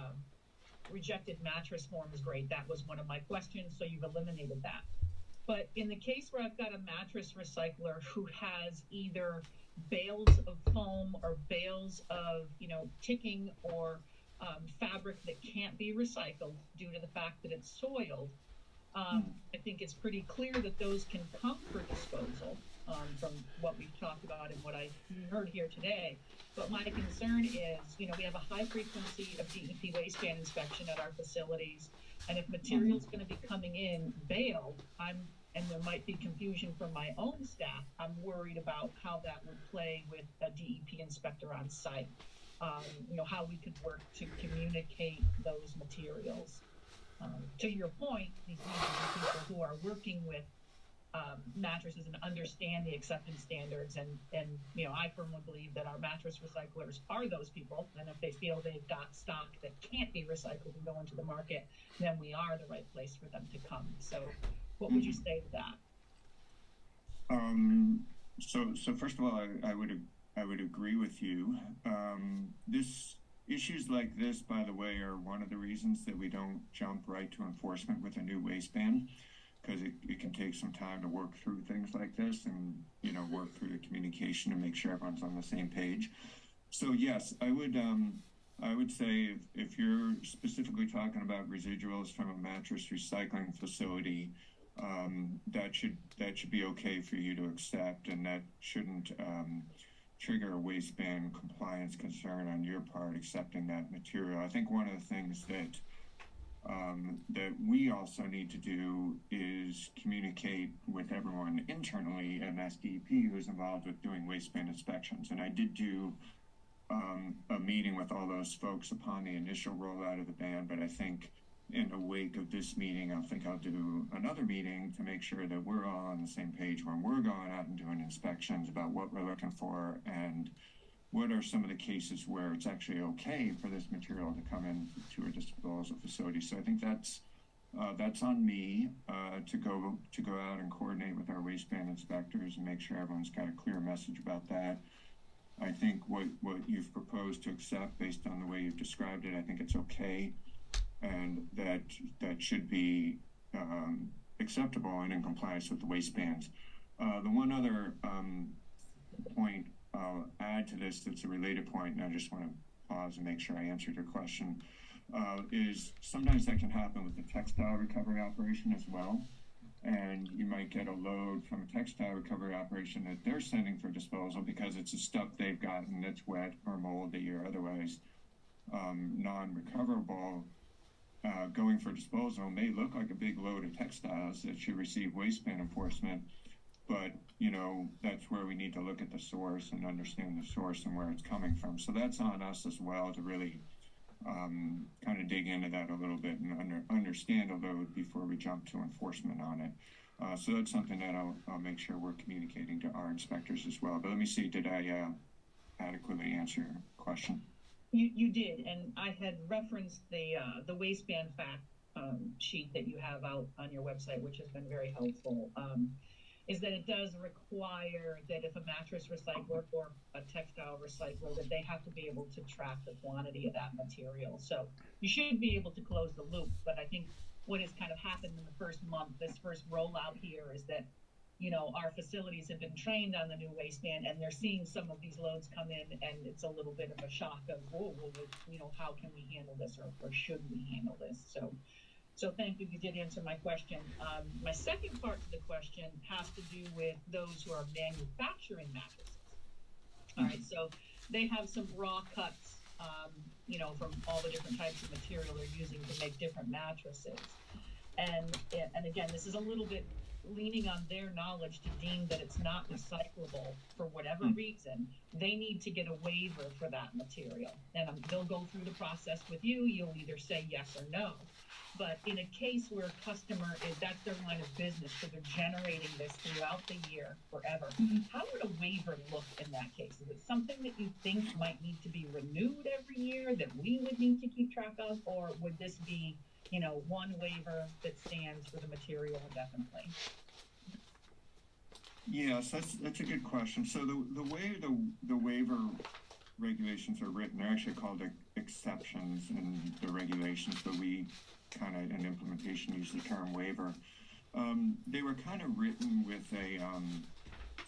rejected mattress form is great. That was one of my questions, so you've eliminated that. But in the case where I've got a mattress recycler who has either bales of foam or bales of, ticking or fabric that can't be recycled due to the fact that it's soiled, I think it's pretty clear that those can come for disposal from what we've talked about and what I heard here today. But my concern is, we have a high frequency of DEP waistband inspection at our facilities. And if material's going to be coming in baled, and there might be confusion from my own staff, I'm worried about how that would play with a DEP inspector on site. How we could work to communicate those materials. To your point, these need to be people who are working with mattresses and understand the acceptance standards. And I firmly believe that our mattress recyclers are those people. And if they feel they've got stock that can't be recycled and go into the market, then we are the right place for them to come. So what would you say to that? So first of all, I would agree with you. Issues like this, by the way, are one of the reasons that we don't jump right to enforcement with a new waistband, because it can take some time to work through things like this and, work through the communication and make sure everyone's on the same page. So yes, I would say if you're specifically talking about residuals from a mattress recycling facility, that should be okay for you to accept, and that shouldn't trigger a waistband compliance concern on your part accepting that material. I think one of the things that we also need to do is communicate with everyone internally at MassDEP who's involved with doing waistband inspections. And I did do a meeting with all those folks upon the initial rollout of the ban, but I think in the wake of this meeting, I'll do another meeting to make sure that we're all on the same page when we're going out and doing inspections about what we're looking for and what are some of the cases where it's actually okay for this material to come in to a disposal facility. So I think that's on me to go out and coordinate with our waistband inspectors and make sure everyone's got a clear message about that. I think what you've proposed to accept based on the way you've described it, I think it's okay, and that should be acceptable and in compliance with the waistbands. The one other point I'll add to this that's a related point, and I just want to pause and make sure I answered your question, is sometimes that can happen with the textile recovery operation as well. And you might get a load from a textile recovery operation that they're sending for disposal because it's a stuff they've gotten that's wet or moldy or otherwise non-recoverable. Going for disposal may look like a big load of textiles that should receive waistband enforcement, but that's where we need to look at the source and understand the source and where it's coming from. So that's on us as well to really kind of dig into that a little bit and understand a load before we jump to enforcement on it. So that's something that I'll make sure we're communicating to our inspectors as well. But let me see, did I adequately answer your question? You did, and I had referenced the waistband fact sheet that you have out on your website, which has been very helpful. is that it does require that if a mattress recycler or a textile recycler, that they have to be able to track the quantity of that material. So you should be able to close the loop. But I think what has kind of happened in the first month, this first rollout here, is that, you know, our facilities have been trained on the new waistband, and they're seeing some of these loads come in, and it's a little bit of a shock of, whoa, you know, how can we handle this, or should we handle this? So thank you. You did answer my question. My second part to the question has to do with those who are manufacturing mattresses. All right, so they have some raw cuts, you know, from all the different types of material they're using to make different mattresses. And again, this is a little bit leaning on their knowledge to deem that it's not recyclable for whatever reason. They need to get a waiver for that material. And they'll go through the process with you. You'll either say yes or no. But in a case where a customer that's their line of business, so they're generating this throughout the year, forever, how would a waiver look in that case? Is it something that you think might need to be renewed every year, that we would need to keep track of? Or would this be, you know, one waiver that stands for the material indefinitely? Yes, that's a good question. So the way the waiver regulations are written, they're actually called exceptions in the regulations, but we kind of in implementation use the term waiver. They were kind of written with a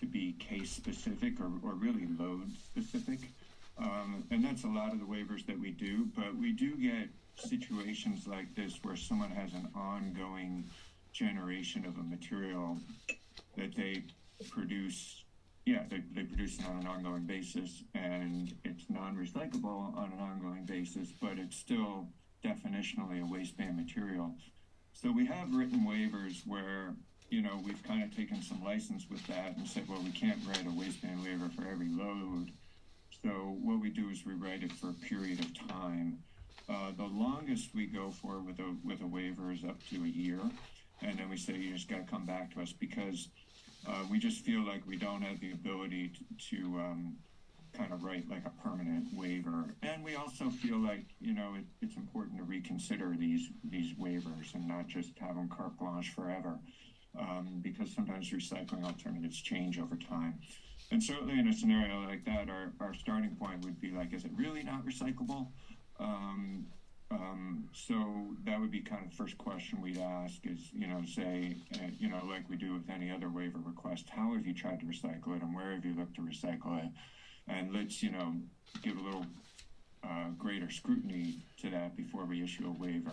to be case specific or really load specific, and that's a lot of the waivers that we do. But we do get situations like this where someone has an ongoing generation of a material that they produce. Yeah, they produce it on an ongoing basis, and it's non-recyclable on an ongoing basis, but it's still definitionally a waistband material. So we have written waivers where, you know, we've kind of taken some license with that and said, well, we can't write a waistband waiver for every load. So what we do is we write it for a period of time. The longest we go for with a waiver is up to a year, and then we say you just got to come back to us because we just feel like we don't have the ability to kind of write like a permanent waiver. And we also feel like, you know, it's important to reconsider these waivers and not just have them carte blanche forever, because sometimes recycling alternatives change over time. And certainly in a scenario like that, our starting point would be like, is it really not recyclable? So that would be kind of the first question we'd ask is, you know, say, you know, like we do with any other waiver request, how have you tried to recycle it and where have you looked to recycle it? And let's, you know, give a little greater scrutiny to that before we issue a waiver.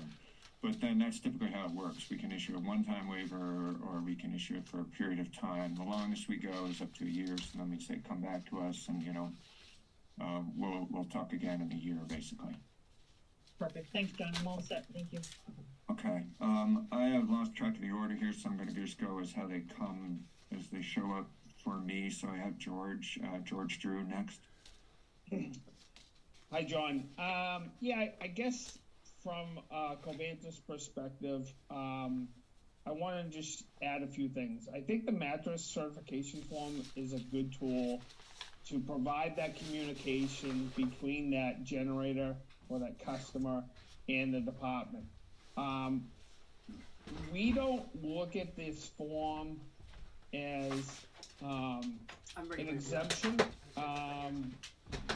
But then that's typically how it works. We can issue a one-time waiver or we can issue it for a period of time. The longest we go is up to a year. So then we say, come back to us and, you know, we'll talk again in a year, basically. Perfect. Thanks, John. I'm all set. Thank you. Okay. I have lost track of the order here, so I'm going to just go as how they come, as they show up for me. So I have George Drew next. Hi, John. Yeah, I guess from Covanta's perspective, I want to just add a few things. I think the mattress certification form is a good tool to provide that communication between that generator or that customer and the department. We don't look at this form as an exemption.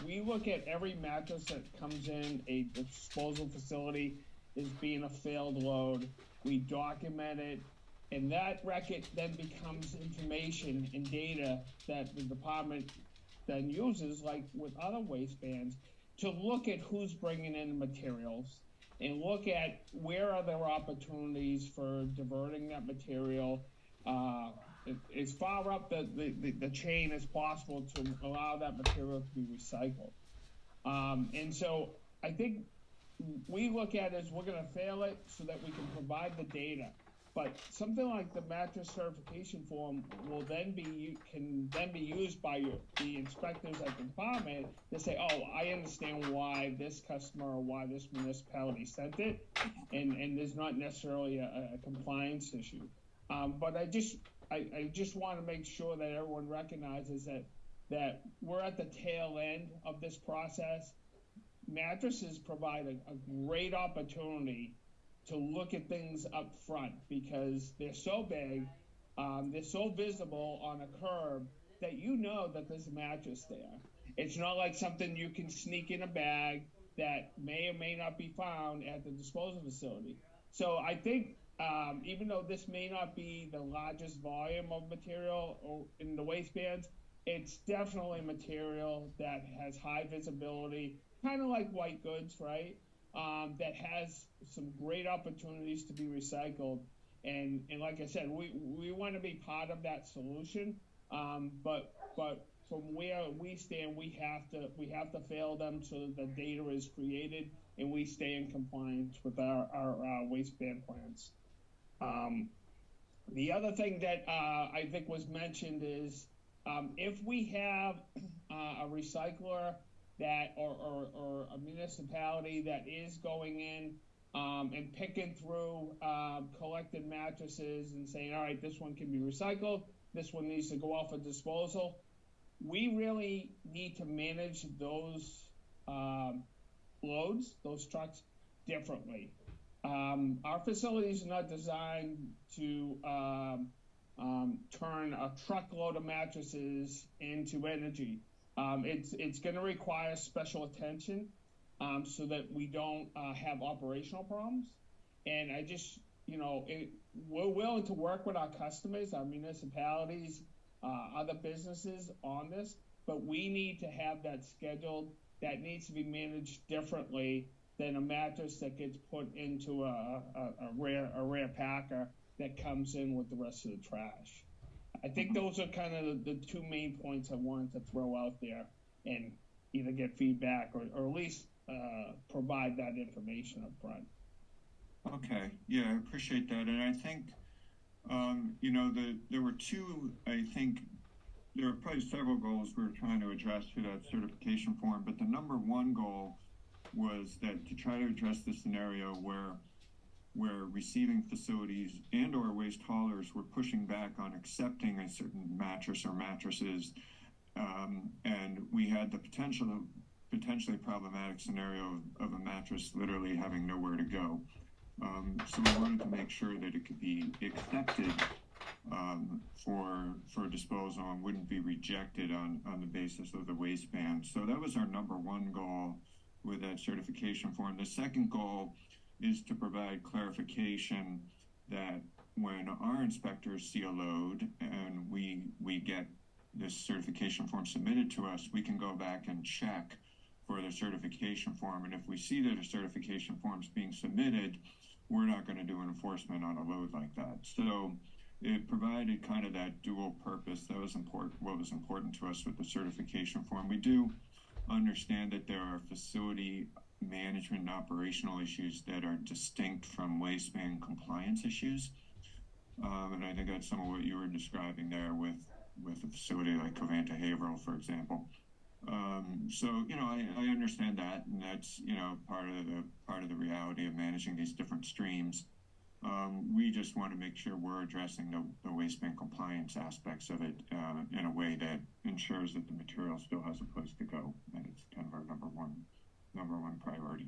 We look at every mattress that comes in a disposal facility as being a failed load. We document it, and that record then becomes information and data that the department then uses, like with other waistbands, to look at who's bringing in materials and look at where are there opportunities for diverting that material as far up the chain as possible to allow that material to be recycled. And so I think we look at it as we're going to fail it so that we can provide the data. But something like the mattress certification form will then can then be used by the inspectors at the department to say, oh, I understand why this customer or why this municipality sent it, and there's not necessarily a compliance issue. But I just want to make sure that everyone recognizes that we're at the tail end of this process. Mattresses provide a great opportunity to look at things up front because they're so big they're so visible on a curb that you know that there's a mattress there. It's not like something you can sneak in a bag that may or may not be found at the disposal facility. So I think even though this may not be the largest volume of material in the waistbands, it's definitely material that has high visibility, kind of like white goods, right? That has some great opportunities to be recycled. And like I said, we want to be part of that solution. But from where we stand, we have to fail them so that the data is created and we stay in compliance with our waistband plans. The other thing that I think was mentioned is if we have a recycler that or a municipality that is going in and picking through collected mattresses and saying, all right, this one can be recycled, this one needs to go off for disposal, we really need to manage those loads, those trucks, differently. Our facilities are not designed to turn a truckload of mattresses into energy. It's going to require special attention so that we don't have operational problems. And I just, we're willing to work with our customers, our municipalities, other businesses on this, but we need to have that scheduled. That needs to be managed differently than a mattress that gets put into a rare packer that comes in with the rest of the trash. I think those are kind of the two main points I wanted to throw out there and either get feedback or at least provide that information up front. Okay, yeah, I appreciate that. And I think, there were two, I think, there are probably several goals we were trying to address through that certification form, but the number one goal was that to try to address the scenario where receiving facilities and or waste haulers were pushing back on accepting a certain mattress or mattresses, and we had the potentially problematic scenario of a mattress literally having nowhere to go. So we wanted to make sure that it could be accepted for disposal and wouldn't be rejected on the basis of the waistband. So that was our number one goal with that certification form. The second goal is to provide clarification that when our inspectors see a load and we get this certification form submitted to us, we can go back and check for the certification form. And if we see that a certification form is being submitted, we're not going to do an enforcement on a load like that. So it provided kind of that dual purpose. That was important. What was important to us with the certification form. We do understand that there are facility management and operational issues that are distinct from waistband compliance issues. And I think that's some of what you were describing there with a facility like Covanta Haverhill, for example. So, I understand that, and that's, part of the reality of managing these different streams. We just want to make sure we're addressing the waistband compliance aspects of it in a way that ensures that the material still has a place to go, and it's kind of our number one priority.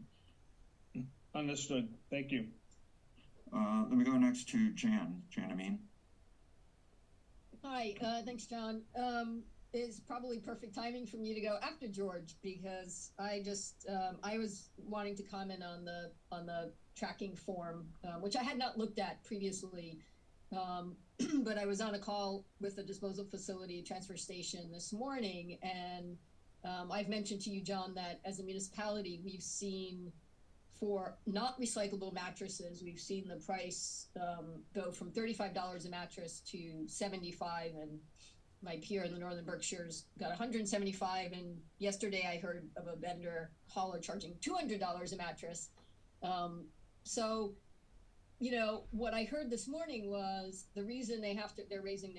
Understood. Thank you. Let me go next to Jan Amin. Hi, thanks, John. It's probably perfect timing for me to go after George because I was wanting to comment on the tracking form, which I had not looked at previously, but I was on a call with a disposal facility transfer station this morning, and I've mentioned to you, John, that as a municipality, we've seen for not recyclable mattresses, we've seen the price go from $35 a mattress to $75, and my peer in the Northern Berkshires got $175, and yesterday I heard of a vendor hauler charging $200 a mattress. So, what I heard this morning was the reason they're raising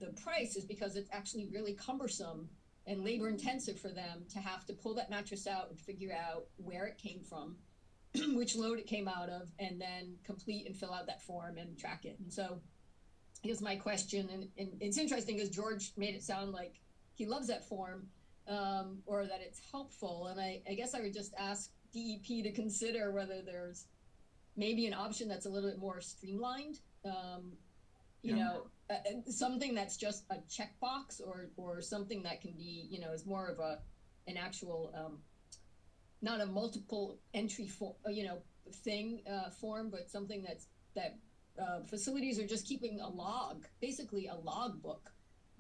the price is because it's actually really cumbersome and labor intensive for them to have to pull that mattress out and figure out where it came from, which load it came out of, and then complete and fill out that form and track it. And so here's my question, and it's interesting because George made it sound like he loves that form, or that it's helpful. And I guess I would just ask DEP to consider whether there's maybe an option that's a little bit more streamlined. something that's just a checkbox or something that can be, you know, is more of an actual, not a multiple entry form, but something that facilities are just keeping a log, basically a log book.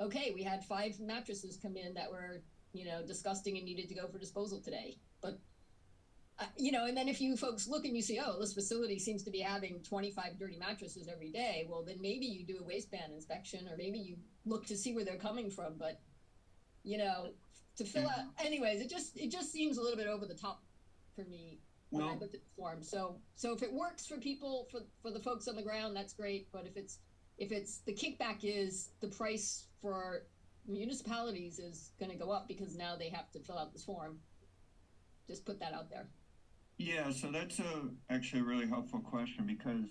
Okay, we had 5 mattresses come in that were, you know, disgusting and needed to go for disposal today. But, you know, and then if you folks look and you see, oh, this facility seems to be having 25 dirty mattresses every day, well, then maybe you do a waistband inspection, or maybe you look to see where they're coming from. But, you know, to fill out, anyways, it just seems a little bit over the top for me when I looked at the form. So if it works for people, for the folks on the ground, that's great. But if it's the kickback is the price for municipalities is going to go up because now they have to fill out this form. Just put that out there. Yeah, so that's actually a really helpful question, because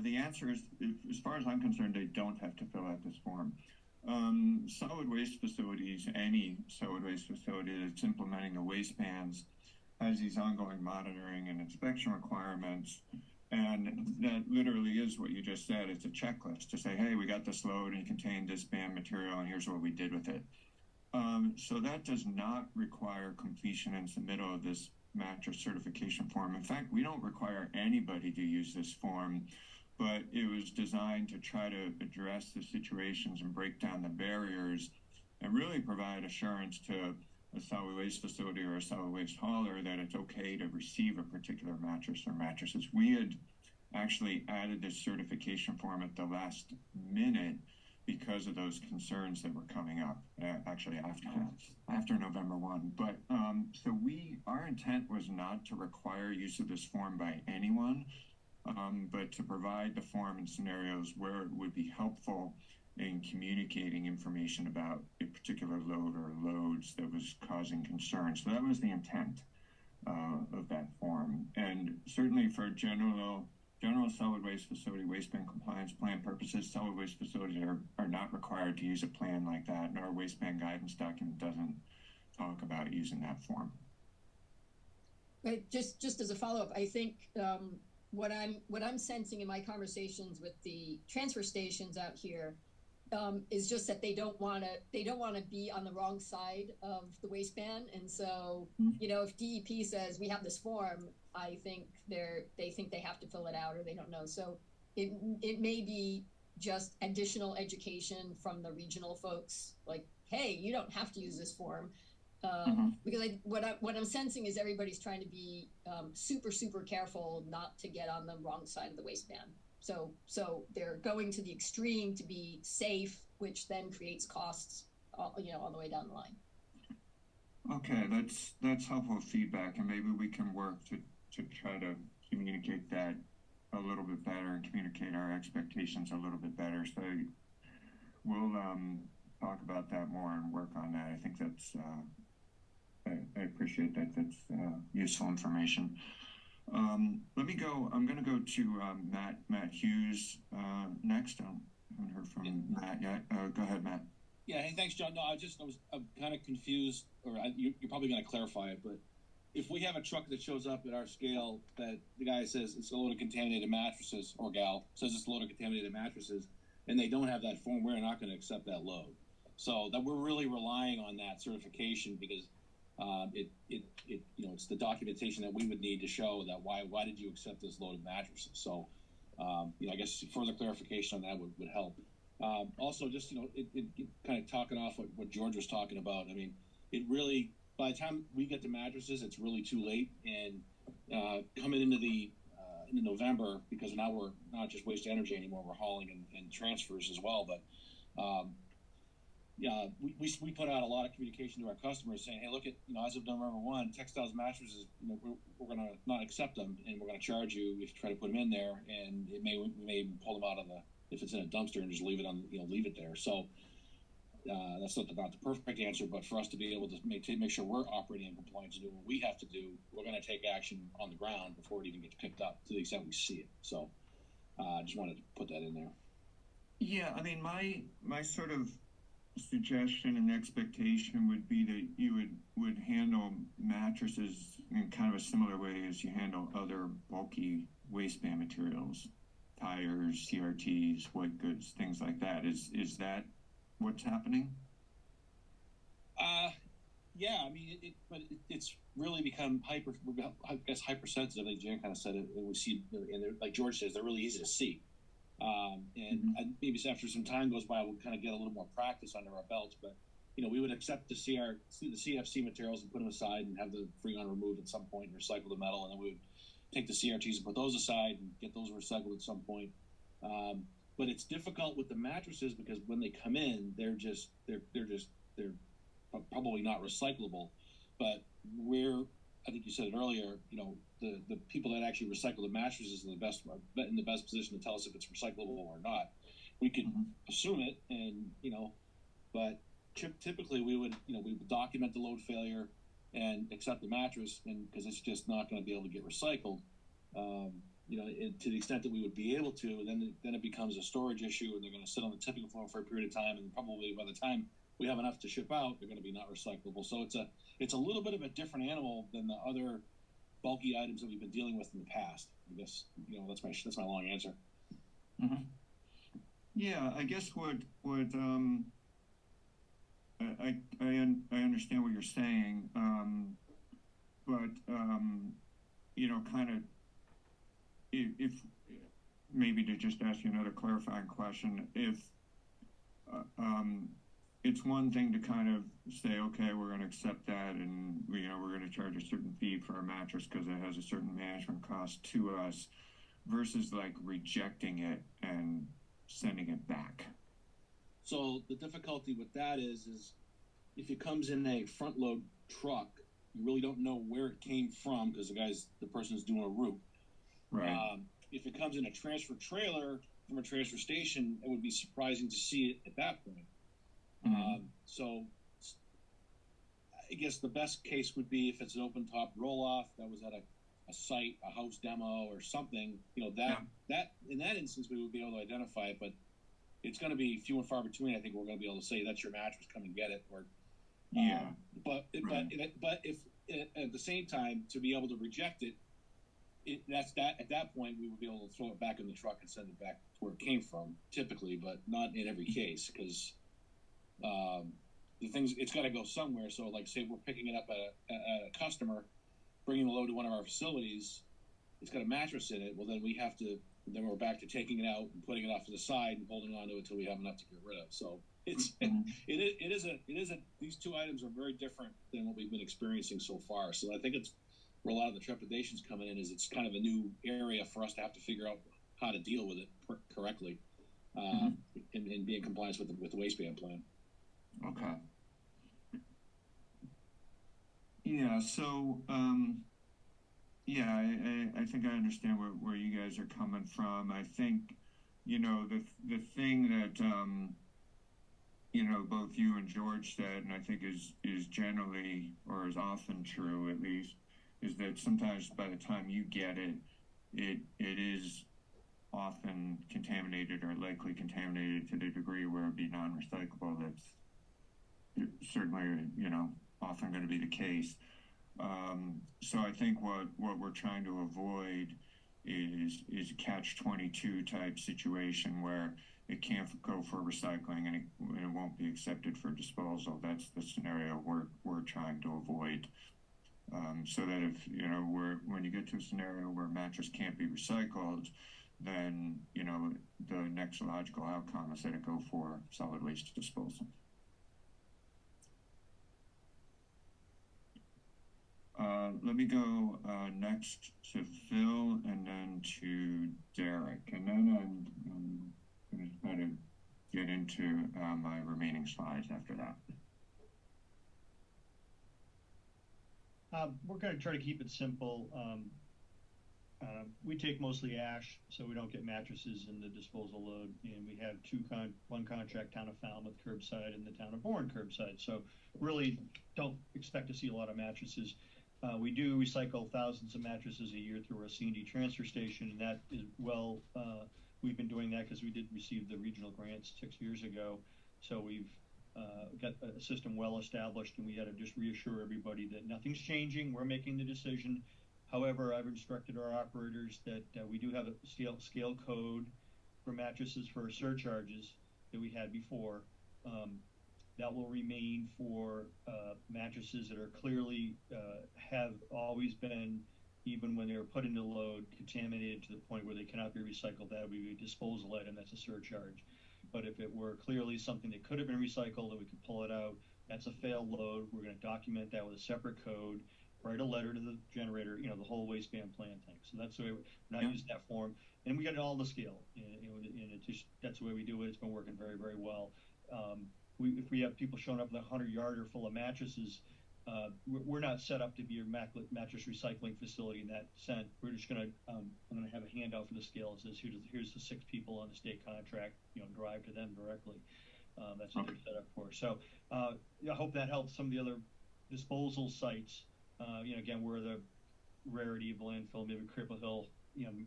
the answer is, as far as I'm concerned, they don't have to fill out this form. Solid waste facilities, any solid waste facility that's implementing the waste bans, has these ongoing monitoring and inspection requirements. And that literally is what you just said. It's a checklist to say, hey, we got this load and it contained this banned material, and here's what we did with it. So that does not require completion and submittal of this mattress certification form. In fact, we don't require anybody to use this form, but it was designed to try to address the situations and break down the barriers and really provide assurance to a solid waste facility or a solid waste hauler that it's okay to receive a particular mattress or mattresses. We had actually added this certification form at the last minute because of those concerns that were coming up, actually after November 1. But so our intent was not to require use of this form by anyone, but to provide the form in scenarios where it would be helpful in communicating information about a particular load or loads that was causing concern. So that was the intent of that form. And certainly for general solid waste facility waistband compliance plan purposes, solid waste facilities are not required to use a plan like that, and our waistband guidance document doesn't talk about using that form. But just as a follow-up, I think what I'm sensing in my conversations with the transfer stations out here is just that they don't want to be on the wrong side of the waistband. And so, you know, if DEP says we have this form, I think they think they have to fill it out, or they don't know. So it may be just additional education from the regional folks, like, hey, you don't have to use this form. Because what I'm sensing is everybody's trying to be super careful not to get on the wrong side of the waistband. So they're going to the extreme to be safe, which then creates costs, you know, all the way down the line. Okay, that's helpful feedback, and maybe we can work to try to communicate that a little bit better and communicate our expectations a little bit better. So we'll talk about that more and work on that. I think that's I appreciate that. That's useful information. I'm going to go to Matt Hughes next. I haven't heard from Matt yet. Go ahead, Matt. Yeah, hey, thanks, John. No, I'm kind of confused, or you're probably going to clarify it, but if we have a truck that shows up at our scale that the guy says it's a load of contaminated mattresses, or gal says it's a load of contaminated mattresses, and they don't have that form, we're not going to accept that load. So that we're really relying on that certification, because it's the documentation that we would need to show that why did you accept this load of mattresses. So I guess further clarification on that would help. Also, just it kind of talking off what George was talking about. I mean, it really, by the time we get the mattresses, it's really too late. And coming into into November, because now we're not just waste energy anymore, we're hauling and transfers as well. But we put out a lot of communication to our customers saying, hey, look at, as of November 1, Textiles mattresses, we're going to not accept them, and we're going to charge you if you try to put them in there, and we may even pull them out of if it's in a dumpster, and just leave it leave it there. So that's not the perfect answer, but for us to be able to make sure we're operating in compliance and doing what we have to do, we're going to take action on the ground before it even gets picked up, to the extent we see it. So I just wanted to put that in there. Yeah, I mean, my sort of suggestion and expectation would be that you would handle mattresses in kind of a similar way as you handle other bulky waistband materials. tires, CRTs, white goods, things like that. Is that what's happening? Yeah, I mean, it's really become hypersensitive. Like Jan kind of said it, and we see, and like George says, they're really easy to see. Maybe after some time goes by, we'll kind of get a little more practice under our belts. But we would accept the CFC materials and put them aside and have the freon removed at some point and recycle the metal, and then we would take the CRTs and put those aside and get those recycled at some point. But it's difficult with the mattresses because when they come in, they're probably not recyclable. But I think you said it earlier, the people that actually recycle the mattresses are in the best position to tell us if it's recyclable or not. We could assume it, and but typically we would document the load failure and accept the mattress, and because it's just not going to be able to get recycled. To the extent that we would be able to, then it becomes a storage issue, and they're going to sit on the tipping floor for a period of time, and probably by the time we have enough to ship out, they're going to be not recyclable. So it's a little bit of a different animal than the other bulky items that we've been dealing with in the past. I guess that's my long answer. Mm-hmm. Yeah, I guess what I understand what you're saying, but kind of if maybe to just ask you another clarifying question, if it's one thing to kind of say, okay, we're going to accept that, and we're going to charge a certain fee for a mattress because it has a certain management cost to us, versus like rejecting it and sending it back. So the difficulty with that is if it comes in a front load truck, you really don't know where it came from because the person's doing a route. Right. If it comes in a transfer trailer from a transfer station, it would be surprising to see it at that point. So I guess the best case would be if it's an open top roll off that was at a site, a house demo or something, that in that instance we would be able to identify it, but it's going to be few and far between. I think we're going to be able to say that's your mattress, come and get it. But if at the same time to be able to reject it, at that point we would be able to throw it back in the truck and send it back to where it came from, typically, but not in every case because it's got to go somewhere. So like say we're picking it up at a customer, bringing the load to one of our facilities, it's got a mattress in it. Well, then we're back to taking it out and putting it off to the side and holding on to it until we have enough to get rid of. So these two items are very different than what we've been experiencing so far. So I think it's where a lot of the trepidation's coming in is it's kind of a new area for us to have to figure out how to deal with it correctly and be in compliance with the waistband plan. Okay. Yeah, so I think I understand where you guys are coming from. I think the thing that both you and George said, and I think is generally or is often true at least, is that sometimes by the time you get it is often contaminated or likely contaminated to the degree where it'd be non-recyclable. That's certainly often going to be the case. So I think what we're trying to avoid is a catch-22 type situation where it can't go for recycling and it won't be accepted for disposal. That's the scenario we're trying to avoid. So that if when you get to a scenario where a mattress can't be recycled, then the next logical outcome is that it go for solid waste disposal. Let me go next to Phil and then to Derek, and then I'm going to try to get into my remaining slides after that. We're going to try to keep it simple. We take mostly ash, so we don't get mattresses in the disposal load, and we have one contract, town of Falmouth curbside and the town of Bourne curbside. So really don't expect to see a lot of mattresses. We do recycle thousands of mattresses a year through our C&D transfer station, and that is we've been doing that because we did receive the regional grants 6 years ago. So we've got a system well established, and we had to just reassure everybody that nothing's changing. We're making the decision However, I've instructed our operators that we do have a scale code for mattresses for surcharges that we had before. That will remain for mattresses that are clearly have always been, even when they were put into load, contaminated to the point where they cannot be recycled. That would be a disposal item. That's a surcharge. But if it were clearly something that could have been recycled and we could pull it out, that's a failed load. We're going to document that with a separate code, write a letter to the generator, the whole waistband plan thing. So that's the way we're not using that form. And we got it all to scale. And it just, that's the way we do it. It's been working very, very well. If we have people showing up with a 100-yarder full of mattresses, we're not set up to be your mattress recycling facility in that sense. We're just going to, I'm going to have a handout for the scale that says, here's the 6 people on the state contract, drive to them directly. That's what they're set up for. So I hope that helps some of the other disposal sites. Again, we're the rarity of the landfill, maybe Cripple Hill,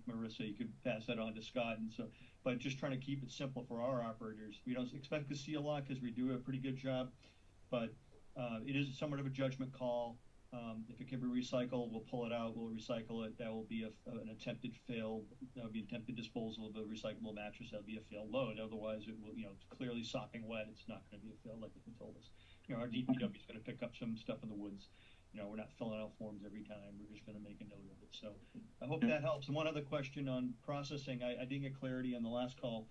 Marissa, you could pass that on to Scott. And so, but just trying to keep it simple for our operators. We don't expect to see a lot because we do a pretty good job, but it is somewhat of a judgment call. If it can be recycled, we'll pull it out, we'll recycle it. That will be an attempted fail. That would be attempted disposal of a recyclable mattress. That would be a failed load. Otherwise, it will, it's clearly sopping wet. It's not going to be a fail like they told us. Our DPW is going to pick up some stuff in the woods. We're not filling out forms every time. We're just going to make a note of it. So I hope that helps. And one other question on processing. I didn't get clarity on the last call.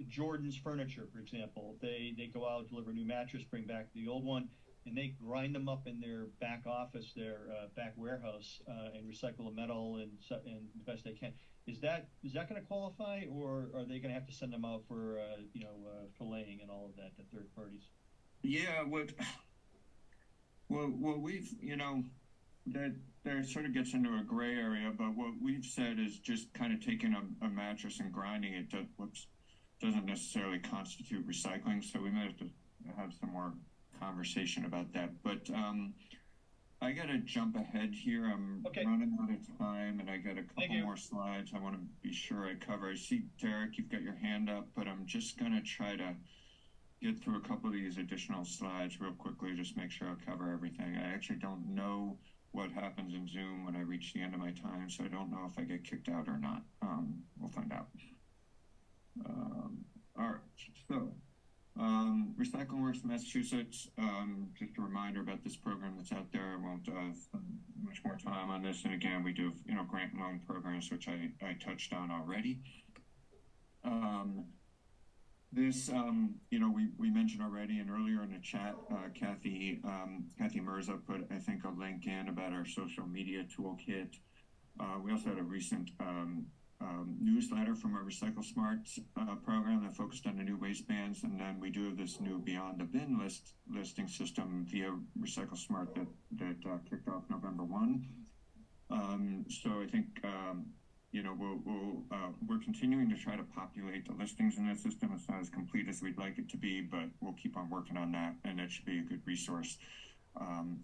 Jordan's Furniture, for example, they go out, deliver a new mattress, bring back the old one, and they grind them up in their back office, their back warehouse, and recycle the metal and the best they can. Is that going to qualify, or are they going to have to send them out for filleting and all of that to third parties? Yeah, well, we've, that sort of gets into a gray area, but what we've said is just kind of taking a mattress and grinding it doesn't necessarily constitute recycling, so we might have to have some more conversation about that. But I got to jump ahead here. I'm running out of time, and I got a couple more slides I want to be sure I cover. I see, Derek, you've got your hand up, but I'm just going to try to get through a couple of these additional slides real quickly, just make sure I cover everything. I actually don't know what happens in Zoom when I reach the end of my time, so I don't know if I get kicked out or not. We'll find out. All right, so Recycle Works Massachusetts, just a reminder about this program that's out there. I won't spend much more time on this. And again, we do, grant and loan programs, which I touched on already. This, we mentioned already, and earlier in the chat, Kathy Mirza put, I think, a link in about our social media toolkit. We also had a recent newsletter from our Recycle Smarts program that focused on the new wastebands, and then we do have this new Beyond the Bin listing system via Recycle Smart that kicked off November 1. So I think we're continuing to try to populate the listings in that system. It's not as complete as we'd like it to be, but we'll keep on working on that, and that should be a good resource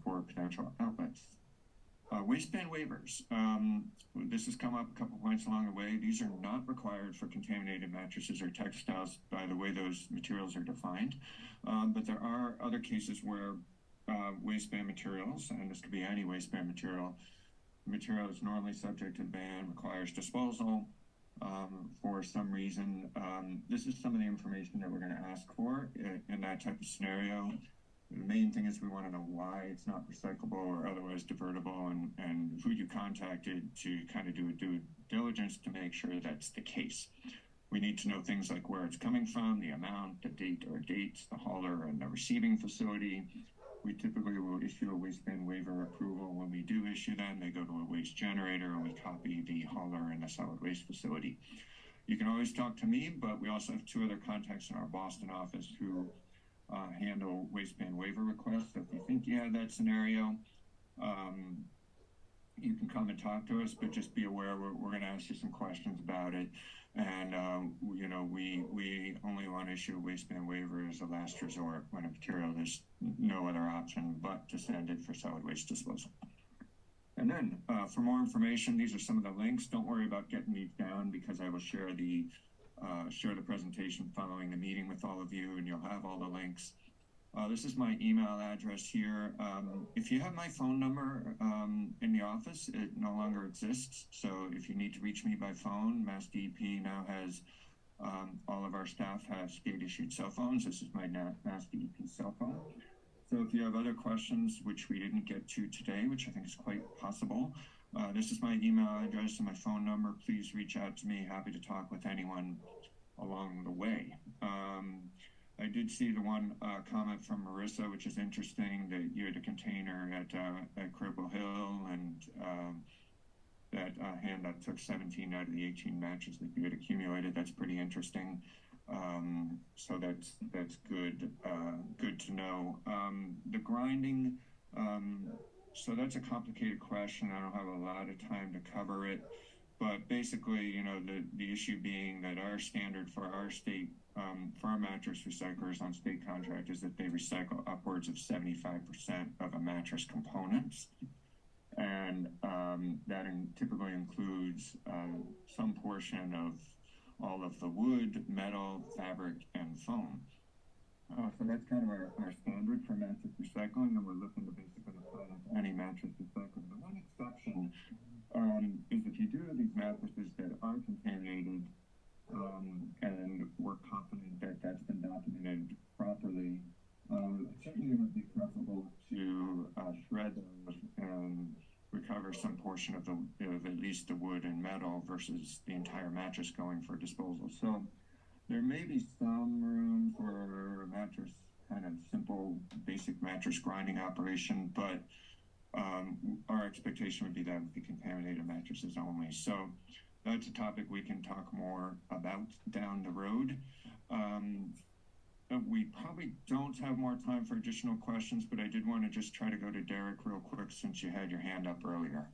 for potential outlets. Waistband waivers. This has come up a couple points along the way. These are not required for contaminated mattresses or textiles by the way those materials are defined, but there are other cases where waistband materials, and this could be any waistband material is normally subject to ban, requires disposal for some reason. This is some of the information that we're going to ask for in that type of scenario. The main thing is we want to know why it's not recyclable or otherwise divertible, and who you contacted to kind of do a due diligence to make sure that's the case. We need to know things like where it's coming from, the amount, the date or dates, the hauler, and the receiving facility. We typically will issue a waistband waiver approval. When we do issue them, they go to a waste generator, and we copy the hauler and the solid waste facility. You can always talk to me, but we also have 2 other contacts in our Boston office who handle waistband waiver requests. So if you think you have that scenario, you can come and talk to us, but just be aware we're going to ask you some questions about it. And, we only want to issue a waistband waiver as a last resort when a material, there's no other option but to send it for solid waste disposal. And then for more information, these are some of the links. Don't worry about getting these down because I will share the presentation following the meeting with all of you, and you'll have all the links. This is my email address here. If you have my phone number in the office, it no longer exists. So if you need to reach me by phone, MassDEP now has all of our staff have state-issued cell phones. This is my MassDEP cell phone. So if you have other questions, which we didn't get to today, which I think is quite possible, this is my email address and my phone number. Please reach out to me. Happy to talk with anyone along the way. I did see the one comment from Marissa, which is interesting, that you had a container at Cripple Hill, and that hand-up took 17 out of the 18 matches that you had accumulated. That's pretty interesting. So that's good. Good to know. The grinding. So that's a complicated question. I don't have a lot of time to cover it, but basically, you know, the issue being that our standard for our state, for our mattress recyclers on state contract, is that they recycle upwards of 75% of a mattress components. And that typically includes some portion of all of the wood, metal, fabric, and foam. So that's kind of our standard for mattress recycling, and we're looking to basically apply it to any mattress recycling. The one exception is if you do have these mattresses that are contaminated, and we're confident that that's been documented properly, certainly it would be preferable to shred those and recover some portion of at least the wood and metal versus the entire mattress going for disposal. So there may be some room for a mattress, kind of simple, basic mattress grinding operation, but our expectation would be that would be contaminated mattresses only. So that's a topic we can talk more about down the road. We probably don't have more time for additional questions, but I did want to just try to go to Derek real quick since you had your hand up earlier.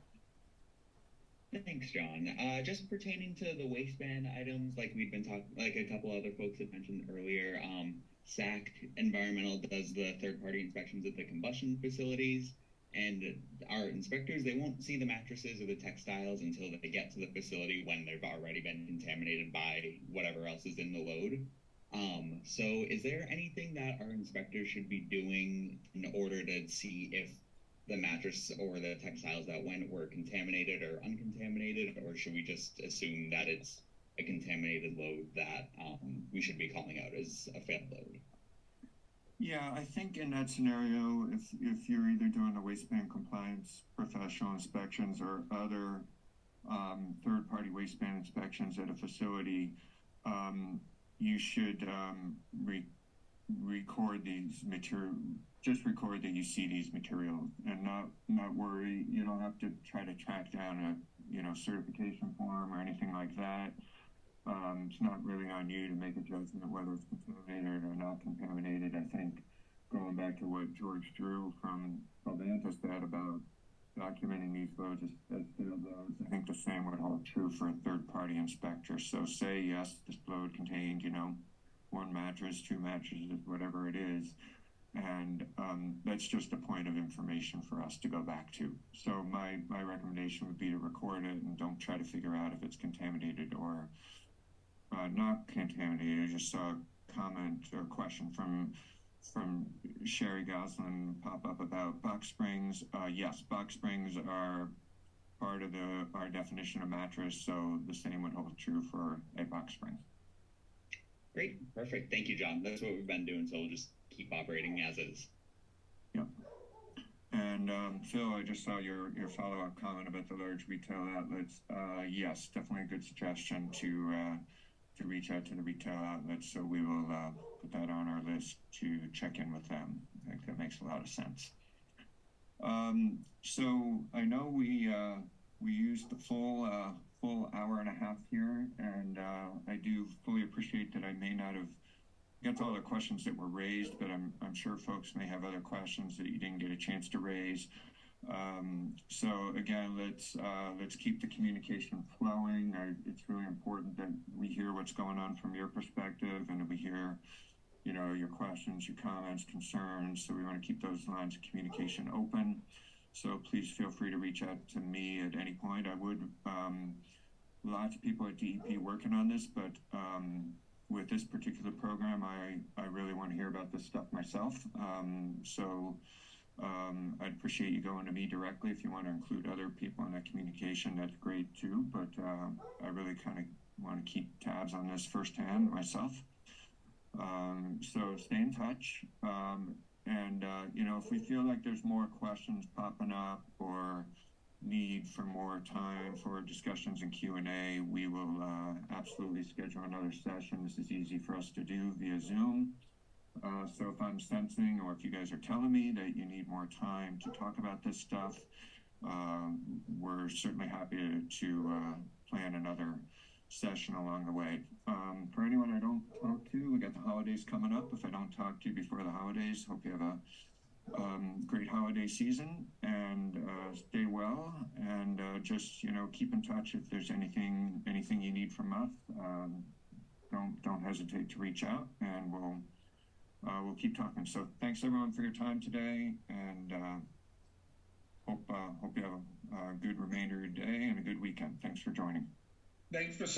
Thanks, John. Just pertaining to the waistband items, like we've been talking, like a couple other folks had mentioned earlier, SAC Environmental does the third-party inspections at the combustion facilities, and our inspectors, they won't see the mattresses or the textiles until they get to the facility when they've already been contaminated by whatever else is in the load. So is there anything that our inspectors should be doing in order to see if the mattress or the textiles that were contaminated or uncontaminated, or should we just assume that it's a contaminated load that we should be calling out as a failed load? Yeah, I think in that scenario, if you're either doing the waistband compliance professional inspections or other third-party waistband inspections at a facility, you should record these just record that you see these materials and not worry. You don't have to try to track down a certification form or anything like that. It's not really on you to make a judgment whether it's contaminated or not contaminated. I think going back to what George Drew from Atlanta said about documenting these loads as field loads, I think the same would hold true for a third-party inspector. So say, yes, this load contained, one mattress, two mattresses, whatever it is, and that's just a point of information for us to go back to. So my recommendation would be to record it and don't try to figure out if it's contaminated or not contaminated. I just saw a comment or question from Sherry Goslin pop up about box springs. Yes, box springs are part of our definition of mattress, so the same would hold true for a box spring. Great, perfect. Thank you, John. That's what we've been doing, so we'll just keep operating as is. Yep. And Phil, I just saw your follow-up comment about the large retail outlets. Yes, definitely a good suggestion to reach out to the retail outlets. So we will put that on our list to check in with them. I think that makes a lot of sense. So I know we used the full hour and a half here, and I do fully appreciate that I may not have got to all the questions that were raised, but I'm sure folks may have other questions that you didn't get a chance to raise. So again, let's keep the communication flowing. It's really important that we hear what's going on from your perspective, and that we hear, your questions, your comments, concerns. So we want to keep those lines of communication open. So please feel free to reach out to me at any point. I would, lots of people at DEP working on this, but with this particular program, I really want to hear about this stuff myself. I'd appreciate you going to me directly. If you want to include other people in that communication, that's great too. But I really kind of want to keep tabs on this firsthand myself. So stay in touch. If we feel like there's more questions popping up or need for more time for discussions and Q&A, we will absolutely schedule another session. This is easy for us to do via Zoom. So if I'm sensing, or if you guys are telling me that you need more time to talk about this stuff, we're certainly happy to plan another session along the way. For anyone I don't talk to, we got the holidays coming up. If I don't talk to you before the holidays, hope you have a great holiday season, and stay well, and just keep in touch if there's anything you need from us. Don't hesitate to reach out, and we'll keep talking. So thanks everyone for your time today, and hope you have a good remainder of your day and a good weekend. Thanks for joining. Thanks for